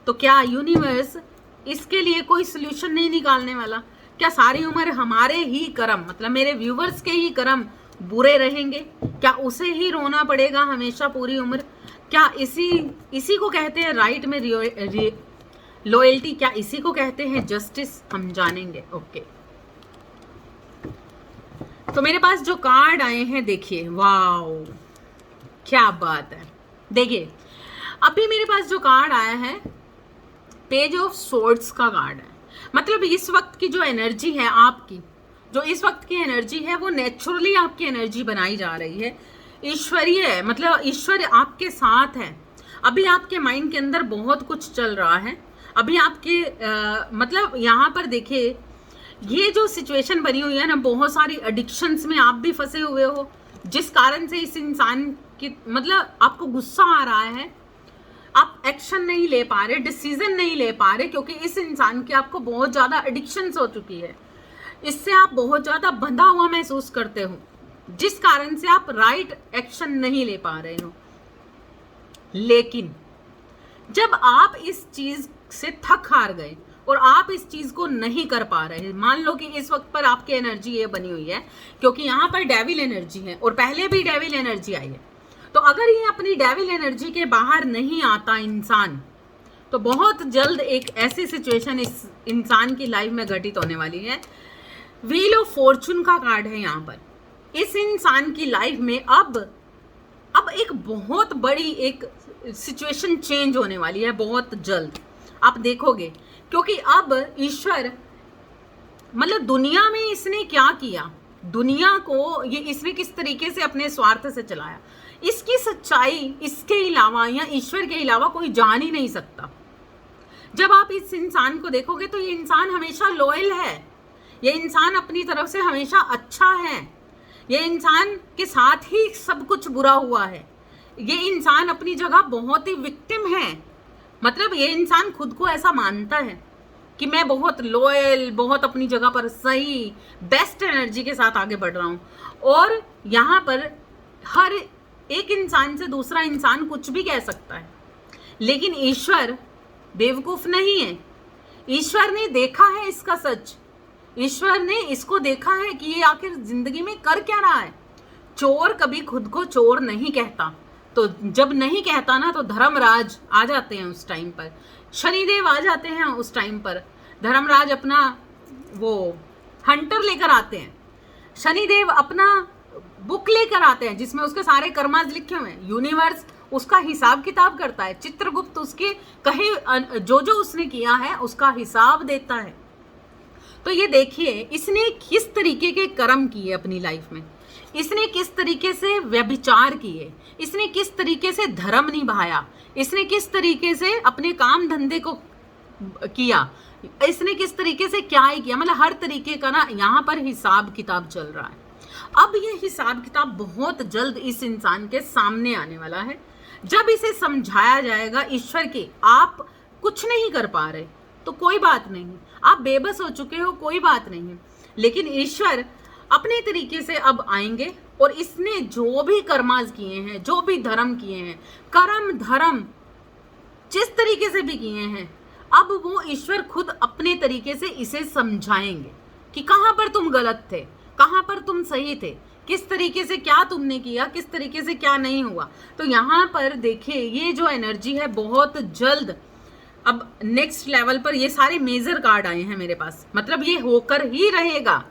तो क्या यूनिवर्स इसके लिए कोई सोल्यूशन नहीं निकालने वाला? क्या सारी उम्र हमारे ही कर्म, मतलब मेरे व्यूवर्स के ही कर्म बुरे रहेंगे? क्या उसे ही रोना पड़ेगा हमेशा पूरी उम्र? क्या इसी को कहते हैं राइट में लॉयल्टी? क्या इसी को कहते हैं जस्टिस? हम जानेंगे। ओके, तो मेरे पास जो कार्ड आए हैं देखिए, वाओ क्या बात है। देखिए अभी मेरे पास जो कार्ड आया है पेज ऑफ सोर्ड्स का कार्ड है। मतलब इस वक्त की जो एनर्जी है आपकी, जो इस वक्त की एनर्जी है वो नेचुरली आपकी एनर्जी बनाई जा रही है, ईश्वरीय है। मतलब ईश्वर आपके साथ है। अभी आपके माइंड के अंदर बहुत कुछ चल रहा है। अभी आपके मतलब यहाँ पर देखिए ये जो सिचुएशन बनी हुई है ना, बहुत सारी एडिक्शंस में आप भी फंसे हुए हो, जिस कारण से इस इंसान की मतलब आपको गुस्सा आ रहा है, आप एक्शन नहीं ले पा रहे, डिसीजन नहीं ले पा रहे, क्योंकि इस इंसान की आपको बहुत ज़्यादा एडिक्शंस हो चुकी है। इससे आप बहुत ज़्यादा बंधा हुआ महसूस करते हो, जिस कारण से आप राइट एक्शन नहीं ले पा रहे हो। लेकिन जब आप इस चीज़ से थक हार गए और आप इस चीज को नहीं कर पा रहे, मान लो कि इस वक्त पर आपकी एनर्जी ये बनी हुई है, क्योंकि यहाँ पर डेविल एनर्जी है और पहले भी डेविल एनर्जी आई है, तो अगर ये अपनी डेविल एनर्जी के बाहर नहीं आता इंसान, तो बहुत जल्द एक ऐसी सिचुएशन इस इंसान की लाइफ में घटित होने वाली है। व्हील ऑफ फॉर्चून का कार्ड है यहाँ पर। इस इंसान की लाइफ में अब एक बहुत बड़ी एक सिचुएशन चेंज होने वाली है बहुत जल्द, आप देखोगे। क्योंकि अब ईश्वर मतलब दुनिया में इसने क्या किया, दुनिया को ये इसने किस तरीके से अपने स्वार्थ से चलाया, इसकी सच्चाई इसके अलावा या ईश्वर के अलावा कोई जान ही नहीं सकता। जब आप इस इंसान को देखोगे तो ये इंसान हमेशा लॉयल है, ये इंसान अपनी तरफ से हमेशा अच्छा है, ये इंसान के साथ ही सब कुछ बुरा हुआ है, ये इंसान अपनी जगह बहुत ही विक्टिम है। मतलब ये इंसान खुद को ऐसा मानता है कि मैं बहुत लॉयल, बहुत अपनी जगह पर सही, बेस्ट एनर्जी के साथ आगे बढ़ रहा हूँ। और यहाँ पर हर एक इंसान से दूसरा इंसान कुछ भी कह सकता है, लेकिन ईश्वर बेवकूफ़ नहीं है। ईश्वर ने देखा है इसका सच, ईश्वर ने इसको देखा है कि ये आखिर जिंदगी में कर क्या रहा है। चोर कभी खुद को चोर नहीं कहता, तो जब नहीं कहता ना तो धर्मराज आ जाते हैं उस टाइम पर, शनिदेव आ जाते हैं उस टाइम पर। धर्मराज अपना वो हंटर लेकर आते हैं, शनिदेव अपना बुक लेकर आते हैं जिसमें उसके सारे कर्माज लिखे हुए हैं। यूनिवर्स उसका हिसाब किताब करता है, चित्रगुप्त उसके कहे जो जो उसने किया है उसका हिसाब देता है। तो ये देखिए इसने किस तरीके के कर्म किए अपनी लाइफ में, इसने किस तरीके से व्यभिचार किए, इसने किस तरीके से धर्म निभाया, इसने किस तरीके से अपने काम धंधे को किया, इसने किस तरीके से क्या ही किया। मतलब हर तरीके का ना यहाँ पर हिसाब किताब चल रहा है। अब ये हिसाब किताब बहुत जल्द इस इंसान के सामने आने वाला है, जब इसे समझाया जाएगा ईश्वर के आप कुछ नहीं कर पा रहे तो कोई बात नहीं, आप बेबस हो चुके हो कोई बात नहीं, लेकिन ईश्वर अपने तरीके से अब आएंगे और इसने जो भी कर्माज किए हैं, जो भी धर्म किए हैं, कर्म धर्म जिस तरीके से भी किए हैं, अब वो ईश्वर खुद अपने तरीके से इसे समझाएंगे कि कहाँ पर तुम गलत थे, कहाँ पर तुम सही थे, किस तरीके से क्या तुमने किया, किस तरीके से क्या नहीं हुआ। तो यहाँ पर देखिए ये जो एनर्जी है बहुत जल्द अब नेक्स्ट लेवल पर, ये सारे मेजर कार्ड आए हैं मेरे पास, मतलब ये होकर ही रहेगा।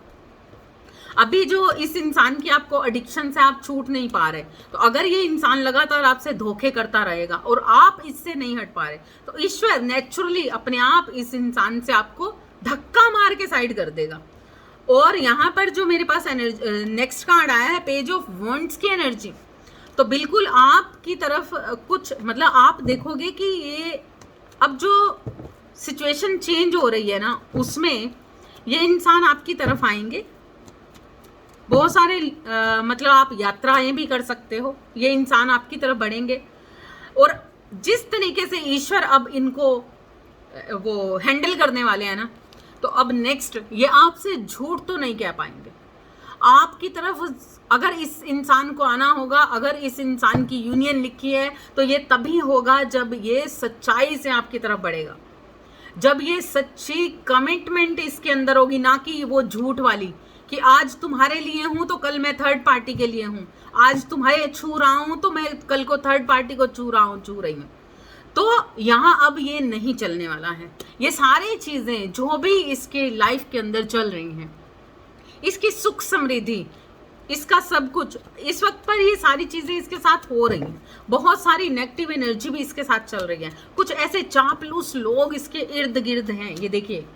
अभी जो इस इंसान की आपको एडिक्शन से आप छूट नहीं पा रहे, तो अगर ये इंसान लगातार आपसे धोखे करता रहेगा और आप इससे नहीं हट पा रहे, तो ईश्वर नेचुरली अपने आप इस इंसान से आपको धक्का मार के साइड कर देगा। और यहाँ पर जो मेरे पास नेक्स्ट कार्ड आया है पेज ऑफ वॉन्ड्स की एनर्जी, तो बिल्कुल आपकी तरफ कुछ मतलब आप देखोगे कि ये अब जो सिचुएशन चेंज हो रही है ना, उसमें ये इंसान आपकी तरफ आएंगे। बहुत सारे मतलब आप यात्राएं भी कर सकते हो, ये इंसान आपकी तरफ बढ़ेंगे। और जिस तरीके से ईश्वर अब इनको वो हैंडल करने वाले हैं ना, तो अब नेक्स्ट ये आपसे झूठ तो नहीं कह पाएंगे। आपकी तरफ अगर इस इंसान को आना होगा, अगर इस इंसान की यूनियन लिखी है, तो ये तभी होगा जब ये सच्चाई से आपकी तरफ बढ़ेगा, जब ये सच्ची कमिटमेंट इसके अंदर होगी, ना कि वो झूठ वाली कि आज तुम्हारे लिए हूं तो कल मैं थर्ड पार्टी के लिए हूं, आज तुम्हारे छू रहा हूं तो मैं कल को थर्ड पार्टी को छू रही हूं। तो यहाँ अब ये नहीं चलने वाला है। ये सारी चीजें जो भी इसके लाइफ के अंदर चल रही हैं, इसकी सुख समृद्धि, इसका सब कुछ इस वक्त पर ये सारी चीजें इसके साथ हो रही हैं। बहुत सारी नेगेटिव एनर्जी भी इसके साथ चल रही है, कुछ ऐसे चापलूस लोग इसके इर्द गिर्द हैं। ये देखिए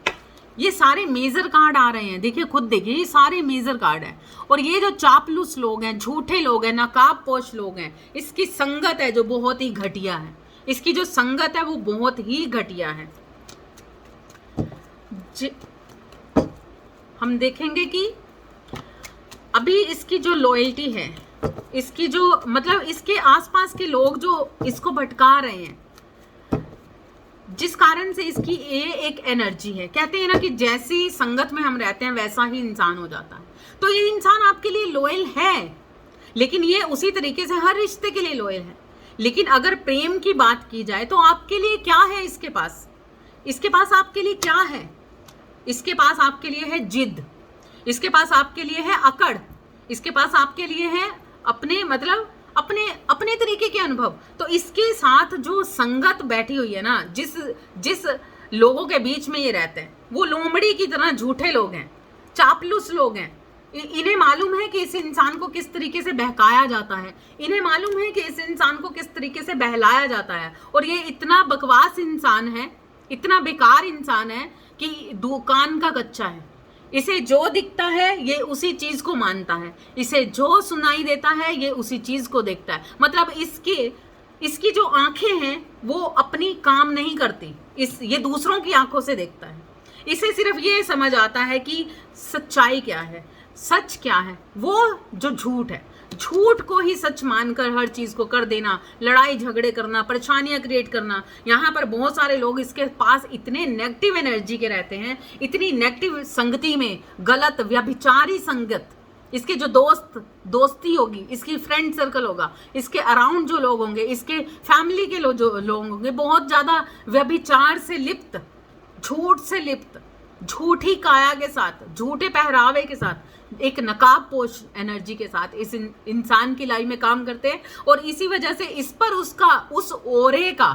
ये सारे मेजर कार्ड आ रहे हैं, देखिए खुद देखिए ये सारे मेजर कार्ड हैं। और ये जो चापलूस लोग हैं, झूठे लोग हैं, नकाबपोश लोग हैं, इसकी संगत है जो बहुत ही घटिया है, इसकी जो संगत है वो बहुत ही घटिया है। हम देखेंगे कि अभी इसकी जो लॉयल्टी है, इसकी जो मतलब इसके आसपास के लोग जो इसको भटका रहे हैं, जिस कारण से इसकी ये एक एनर्जी है। कहते हैं ना कि जैसी संगत में हम रहते हैं वैसा ही इंसान हो जाता है। तो ये इंसान आपके लिए लॉयल है, लेकिन ये उसी तरीके से हर रिश्ते के लिए लॉयल है। लेकिन अगर प्रेम की बात की जाए तो आपके लिए क्या है? इसके पास आपके लिए क्या है? इसके पास आपके लिए है जिद, इसके पास आपके लिए है अकड़, इसके पास आपके लिए है अपने मतलब अपने तरीके के अनुभव। तो इसके साथ जो संगत बैठी हुई है ना, जिस लोगों के बीच में ये रहते हैं, वो लोमड़ी की तरह झूठे लोग हैं, चापलूस लोग हैं। इन्हें मालूम है कि इस इंसान को किस तरीके से बहकाया जाता है, इन्हें मालूम है कि इस इंसान को किस तरीके से बहलाया जाता है। और ये इतना बकवास इंसान है, इतना बेकार इंसान है कि दुकान का कच्चा है। इसे जो दिखता है ये उसी चीज को मानता है, इसे जो सुनाई देता है ये उसी चीज को देखता है। मतलब इसकी जो आंखें हैं वो अपनी काम नहीं करती, ये दूसरों की आंखों से देखता है। इसे सिर्फ ये समझ आता है कि सच्चाई क्या है, सच क्या है। वो जो झूठ है, झूठ को ही सच मानकर हर चीज को कर देना, लड़ाई झगड़े करना, परेशानियां क्रिएट करना। यहाँ पर बहुत सारे लोग इसके पास इतने नेगेटिव एनर्जी के रहते हैं, इतनी नेगेटिव संगति में, गलत व्यभिचारी संगत, इसके जो दोस्ती होगी, इसकी फ्रेंड सर्कल होगा, इसके अराउंड जो लोग होंगे, इसके फैमिली के जो लोग होंगे, बहुत ज्यादा व्यभिचार से लिप्त, झूठ से लिप्त, झूठी काया के साथ, झूठे पहरावे के साथ, एक नकाबपोश एनर्जी के साथ इस इंसान की लाइफ में काम करते हैं। और इसी वजह से इस पर उस ओरे का,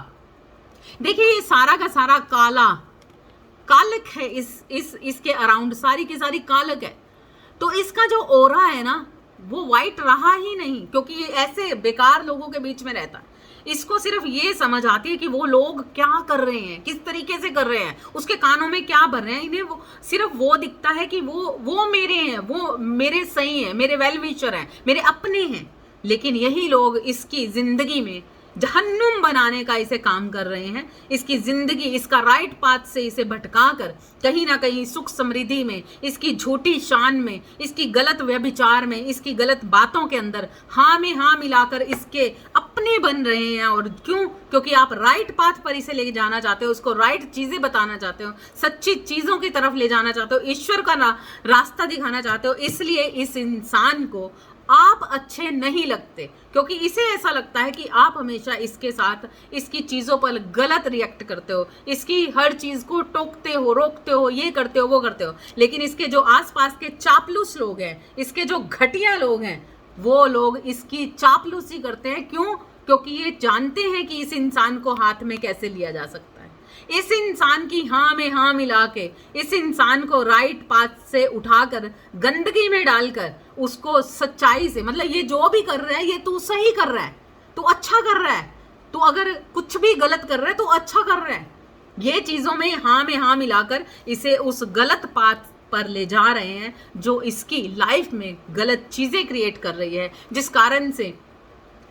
देखिए ये सारा का सारा कालक है, इसके अराउंड सारी की सारी कालक है। तो इसका जो ओरा है ना वो वाइट रहा ही नहीं, क्योंकि ये ऐसे बेकार लोगों के बीच में रहता है। इसको सिर्फ ये समझ आती है कि वो लोग क्या कर रहे हैं, किस तरीके से कर रहे हैं, उसके कानों में क्या भर रहे हैं। इन्हें सिर्फ वो दिखता है कि वो मेरे हैं, वो मेरे सही हैं, मेरे वेल विशर हैं, मेरे अपने हैं। लेकिन यही लोग इसकी जिंदगी में जहन्नुम बनाने का इसे काम कर रहे हैं। इसकी जिंदगी, इसका राइट पाथ से इसे भटका कर कहीं ना कहीं सुख समृद्धि में, इसकी झूठी शान में, इसकी गलत व्यभिचार में, इसकी गलत बातों के अंदर हाँ में हाँ मिलाकर इसके अपने बन रहे हैं। और क्यों? क्योंकि आप राइट पाथ पर इसे ले जाना चाहते हो, उसको राइट चीजें बताना चाहते हो, सच्ची चीजों की तरफ ले जाना चाहते हो, ईश्वर का रास्ता दिखाना चाहते हो। इसलिए इस इंसान को आप अच्छे नहीं लगते, क्योंकि इसे ऐसा लगता है कि आप हमेशा इसके साथ, इसकी चीजों पर गलत रिएक्ट करते हो, इसकी हर चीज को टोकते हो, रोकते हो, ये करते हो, वो करते हो। लेकिन इसके जो आसपास के चापलूस लोग हैं, इसके जो घटिया लोग हैं, वो लोग इसकी चापलूसी करते हैं। क्यों? क्योंकि ये जानते हैं कि इस इंसान को हाथ में कैसे लिया जा सकता है। इस इंसान की हाँ में हाँ मिला के, इस इंसान को राइट पाथ से उठाकर गंदगी में डालकर उसको सच्चाई से, मतलब ये जो भी कर रहा है ये तू सही कर रहा है, तू अच्छा कर रहा है, तू अगर कुछ भी गलत कर रहा है तो अच्छा कर रहा है, ये चीजों में हाँ मिलाकर इसे उस गलत पाथ पर ले जा रहे हैं, जो इसकी लाइफ में गलत चीजें क्रिएट कर रही है, जिस कारण से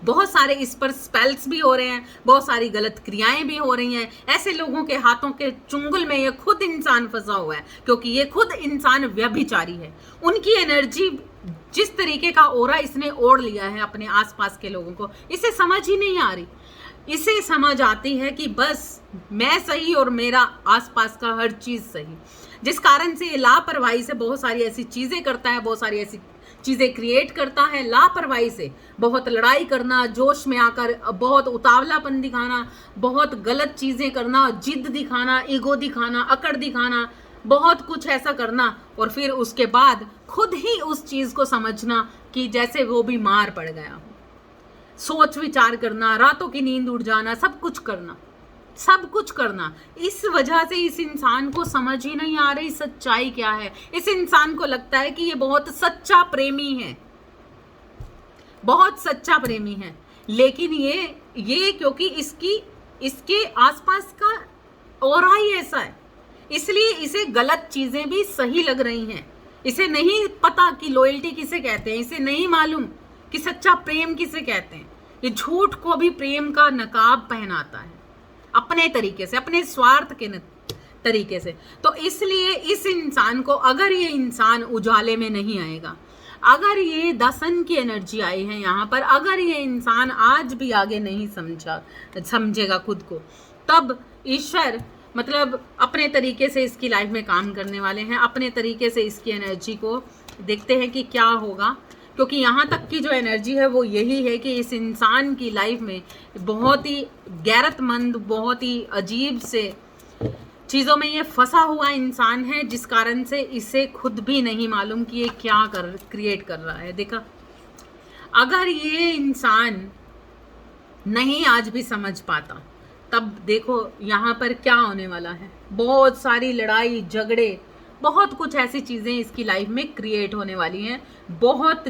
बहुत सारे इस पर स्पेल्स भी हो रहे हैं, बहुत सारी गलत क्रियाएं भी हो रही हैं। ऐसे लोगों के हाथों के चुंगल में ये खुद इंसान फंसा हुआ है, क्योंकि ये खुद इंसान व्यभिचारी है। उनकी एनर्जी, जिस तरीके का ओरा इसने ओढ़ लिया है अपने आसपास के लोगों को, इसे समझ ही नहीं आ रही। इसे समझ आती है कि बस मैं सही और मेरा आसपास का हर चीज सही, जिस कारण से ये लापरवाही से बहुत सारी ऐसी चीजें करता है, बहुत सारी ऐसी चीजें क्रिएट करता है। लापरवाही से बहुत लड़ाई करना, जोश में आकर बहुत उतावलापन दिखाना, बहुत गलत चीजें करना, जिद दिखाना, ईगो दिखाना, अकड़ दिखाना, बहुत कुछ ऐसा करना, और फिर उसके बाद खुद ही उस चीज को समझना कि जैसे वो बीमार पड़ गया हो। सोच विचार करना, रातों की नींद उड़ जाना, सब कुछ करना। इस वजह से इस इंसान को समझ ही नहीं आ रही सच्चाई क्या है। इस इंसान को लगता है कि ये बहुत सच्चा प्रेमी है, बहुत सच्चा प्रेमी है। लेकिन ये क्योंकि इसके आसपास का ऑरा ही ऐसा है, इसलिए इसे गलत चीजें भी सही लग रही हैं। इसे नहीं पता कि लॉयल्टी किसे कहते हैं, इसे नहीं मालूम कि सच्चा प्रेम किसे कहते हैं। ये झूठ को भी प्रेम का नकाब पहनाता है, अपने तरीके से, अपने स्वार्थ के तरीके से। तो इसलिए इस इंसान को, अगर ये इंसान उजाले में नहीं आएगा, अगर ये दसन की एनर्जी आई है यहाँ पर, अगर ये इंसान आज भी आगे नहीं समझेगा खुद को, तब ईश्वर मतलब अपने तरीके से इसकी लाइफ में काम करने वाले हैं, अपने तरीके से इसकी एनर्जी को देखते हैं कि क्या होगा। क्योंकि यहाँ तक की जो एनर्जी है वो यही है कि इस इंसान की लाइफ में बहुत ही गैरतमंद, बहुत ही अजीब से चीज़ों में ये फंसा हुआ इंसान है, जिस कारण से इसे खुद भी नहीं मालूम कि ये क्या क्रिएट कर रहा है। देखा, अगर ये इंसान नहीं आज भी समझ पाता, तब देखो यहाँ पर क्या होने वाला है। बहुत सारी लड़ाई झगड़े, बहुत कुछ ऐसी चीज़ें इसकी लाइफ में क्रिएट होने वाली हैं। बहुत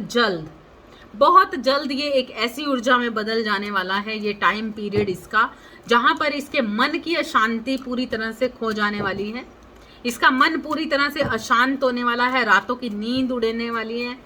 जल्द ये एक ऐसी ऊर्जा में बदल जाने वाला है, ये टाइम पीरियड इसका, जहाँ पर इसके मन की अशांति पूरी तरह से खो जाने वाली है। इसका मन पूरी तरह से अशांत होने वाला है, रातों की नींद उड़ने वाली है।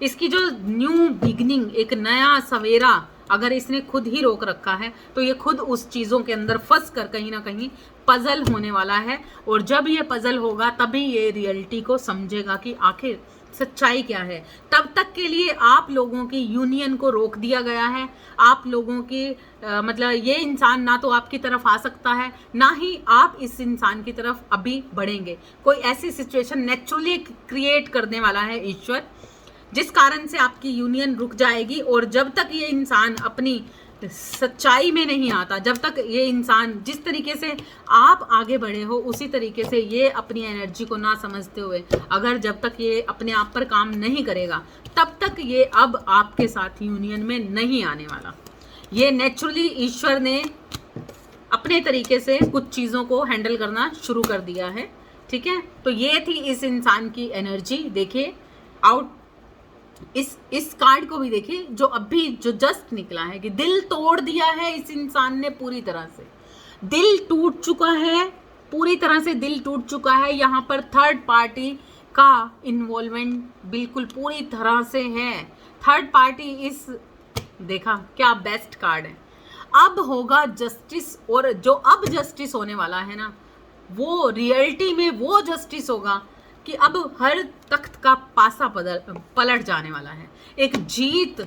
इसकी जो न्यू बिगनिंग, एक नया सवेरा अगर इसने खुद ही रोक रखा है, तो ये खुद उस चीज़ों के अंदर फंस कर कहीं ना कहीं पजल होने वाला है। और जब ये पजल होगा तभी ये रियलिटी को समझेगा कि आखिर सच्चाई क्या है। तब तक के लिए आप लोगों की यूनियन को रोक दिया गया है। आप लोगों की मतलब ये इंसान ना तो आपकी तरफ आ सकता है, ना ही आप इस इंसान की तरफ अभी बढ़ेंगे। कोई ऐसी सिचुएशन नेचुरली क्रिएट करने वाला है ईश्वर, जिस कारण से आपकी यूनियन रुक जाएगी। और जब तक ये इंसान अपनी सच्चाई में नहीं आता, जब तक ये इंसान जिस तरीके से आप आगे बढ़े हो उसी तरीके से ये अपनी एनर्जी को ना समझते हुए, अगर जब तक ये अपने आप पर काम नहीं करेगा, तब तक ये अब आपके साथ यूनियन में नहीं आने वाला। ये नेचुरली ईश्वर ने अपने तरीके से कुछ चीज़ों को हैंडल करना शुरू कर दिया है। ठीक है, तो ये थी इस इंसान की एनर्जी। देखिए आउट इस कार्ड को भी देखिए, जो अभी जो जस्ट निकला है कि दिल तोड़ दिया है इस इंसान ने, पूरी तरह से दिल टूट चुका है, पूरी तरह से दिल टूट चुका है। यहाँ पर थर्ड पार्टी का इन्वॉल्वमेंट बिल्कुल पूरी तरह से है। थर्ड पार्टी इस, देखा क्या बेस्ट कार्ड है। अब होगा जस्टिस, और जो अब जस्टिस होने वाला है ना, वो रियलिटी में वो जस्टिस होगा कि अब हर तख्त का पासा पलट जाने वाला है। एक जीत,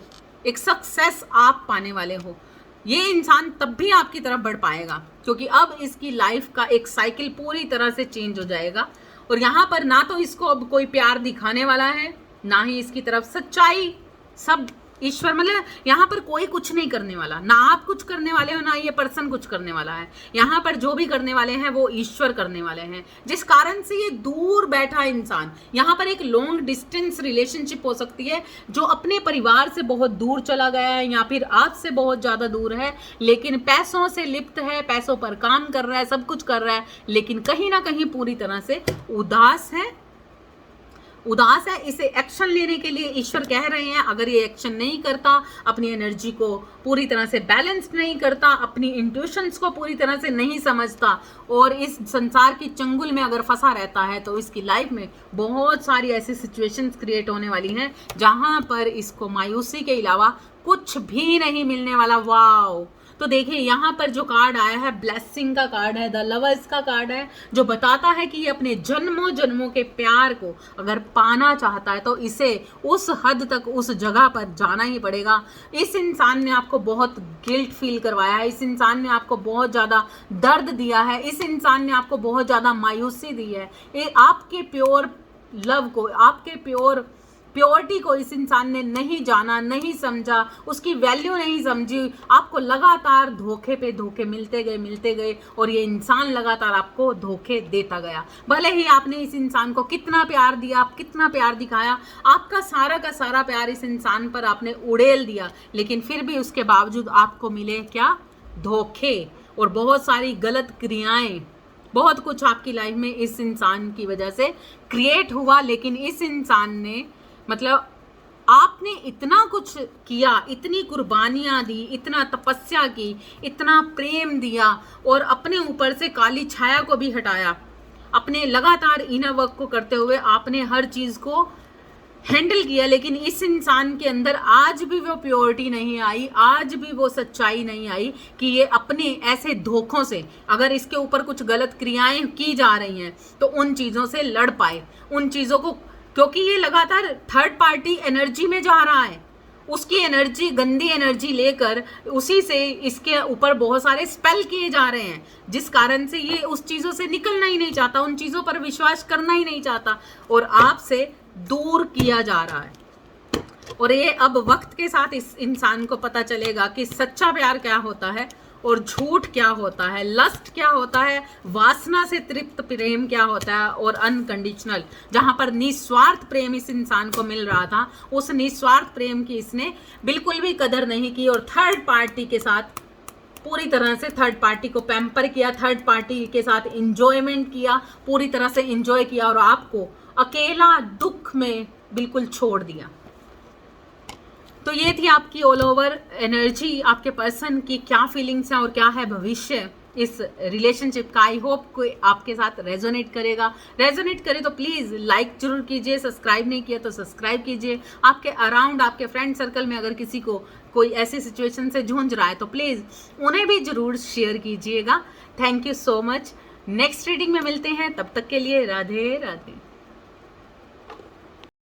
एक सक्सेस आप पाने वाले हो। ये इंसान तब भी आपकी तरफ बढ़ पाएगा, क्योंकि अब इसकी लाइफ का एक साइकिल पूरी तरह से चेंज हो जाएगा। और यहाँ पर ना तो इसको अब कोई प्यार दिखाने वाला है, ना ही इसकी तरफ सच्चाई। सब ईश्वर, मतलब यहाँ पर कोई कुछ नहीं करने वाला, ना आप कुछ करने वाले हो, ना ये पर्सन कुछ करने वाला है। यहाँ पर जो भी करने वाले हैं वो ईश्वर करने वाले हैं, जिस कारण से ये दूर बैठा इंसान, यहाँ पर एक लॉन्ग डिस्टेंस रिलेशनशिप हो सकती है, जो अपने परिवार से बहुत दूर चला गया है, या फिर आपसे बहुत ज़्यादा दूर है, लेकिन पैसों से लिप्त है, पैसों पर काम कर रहा है, सब कुछ कर रहा है, लेकिन कहीं ना कहीं पूरी तरह से उदास है। इसे एक्शन लेने के लिए ईश्वर कह रहे हैं, अगर ये एक्शन नहीं करता, अपनी एनर्जी को पूरी तरह से बैलेंस नहीं करता, अपनी इंट्यूशंस को पूरी तरह से नहीं समझता, और इस संसार की चंगुल में अगर फंसा रहता है, तो इसकी लाइफ में बहुत सारी ऐसी सिचुएशंस क्रिएट होने वाली हैं जहां पर इसको मायूसी के अलावा कुछ भी नहीं मिलने वाला। वाओ! तो देखिए यहाँ पर जो कार्ड आया है, ब्लेसिंग का कार्ड है, द लवर्स का कार्ड है, जो बताता है कि ये अपने जन्मों जन्मों के प्यार को अगर पाना चाहता है तो इसे उस हद तक, उस जगह पर जाना ही पड़ेगा। इस इंसान ने आपको बहुत गिल्ट फील करवाया है, इस इंसान ने आपको बहुत ज़्यादा दर्द दिया है, इस इंसान ने आपको बहुत ज़्यादा मायूसी दी है। ये आपके प्योर लव को, आपके प्योरिटी को इस इंसान ने नहीं जाना, नहीं समझा, उसकी वैल्यू नहीं समझी। आपको लगातार धोखे पे धोखे मिलते गए, और ये इंसान लगातार आपको धोखे देता गया। भले ही आपने इस इंसान को कितना प्यार दिया, आप कितना प्यार दिखाया, आपका सारा का सारा प्यार इस इंसान पर आपने उड़ेल दिया, लेकिन फिर भी उसके बावजूद आपको मिले क्या? धोखे और बहुत सारी गलत क्रियाएं। बहुत कुछ आपकी लाइफ में इस इंसान की वजह से क्रिएट हुआ, लेकिन इस इंसान ने, मतलब आपने इतना कुछ किया, इतनी कुर्बानियाँ दी, इतना तपस्या की, इतना प्रेम दिया, और अपने ऊपर से काली छाया को भी हटाया। अपने लगातार इनर वर्क को करते हुए आपने हर चीज़ को हैंडल किया, लेकिन इस इंसान के अंदर आज भी वो प्योरिटी नहीं आई, आज भी वो सच्चाई नहीं आई कि ये अपने ऐसे धोखों से, अगर इसके ऊपर कुछ गलत क्रियाएं की जा रही हैं तो उन चीज़ों से लड़ पाए, उन चीज़ों को, क्योंकि ये लगातार थर्ड पार्टी एनर्जी में जा रहा है, उसकी एनर्जी, गंदी एनर्जी लेकर उसी से इसके ऊपर बहुत सारे स्पेल किए जा रहे हैं, जिस कारण से ये उस चीज़ों से निकलना ही नहीं चाहता, उन चीज़ों पर विश्वास करना ही नहीं चाहता और आपसे दूर किया जा रहा है। और ये अब वक्त के साथ इस इंसान को पता चलेगा कि सच्चा प्यार क्या होता है और झूठ क्या होता है, लस्ट क्या होता है, वासना से तृप्त प्रेम क्या होता है और अनकंडीशनल, जहां पर निस्वार्थ प्रेम इस इंसान को मिल रहा था, उस निस्वार्थ प्रेम की इसने बिल्कुल भी कदर नहीं की और थर्ड पार्टी के साथ पूरी तरह से थर्ड पार्टी को पैम्पर किया, थर्ड पार्टी के साथ इंजॉयमेंट किया, पूरी तरह से इंजॉय किया और आपको अकेला दुख में बिल्कुल छोड़ दिया। तो ये थी आपकी ऑल ओवर एनर्जी, आपके पर्सन की क्या फीलिंग्स हैं और क्या है भविष्य इस रिलेशनशिप का। आई होप कोई आपके साथ रेजोनेट करेगा, रेजोनेट करे तो प्लीज़ लाइक जरूर कीजिए, सब्सक्राइब नहीं किया तो सब्सक्राइब कीजिए। आपके अराउंड, आपके फ्रेंड सर्कल में अगर किसी को कोई ऐसी सिचुएशन से जूझ रहा है तो प्लीज़ उन्हें भी जरूर शेयर कीजिएगा। Thank you so much. Next reading में मिलते हैं, तब तक के लिए राधे राधे।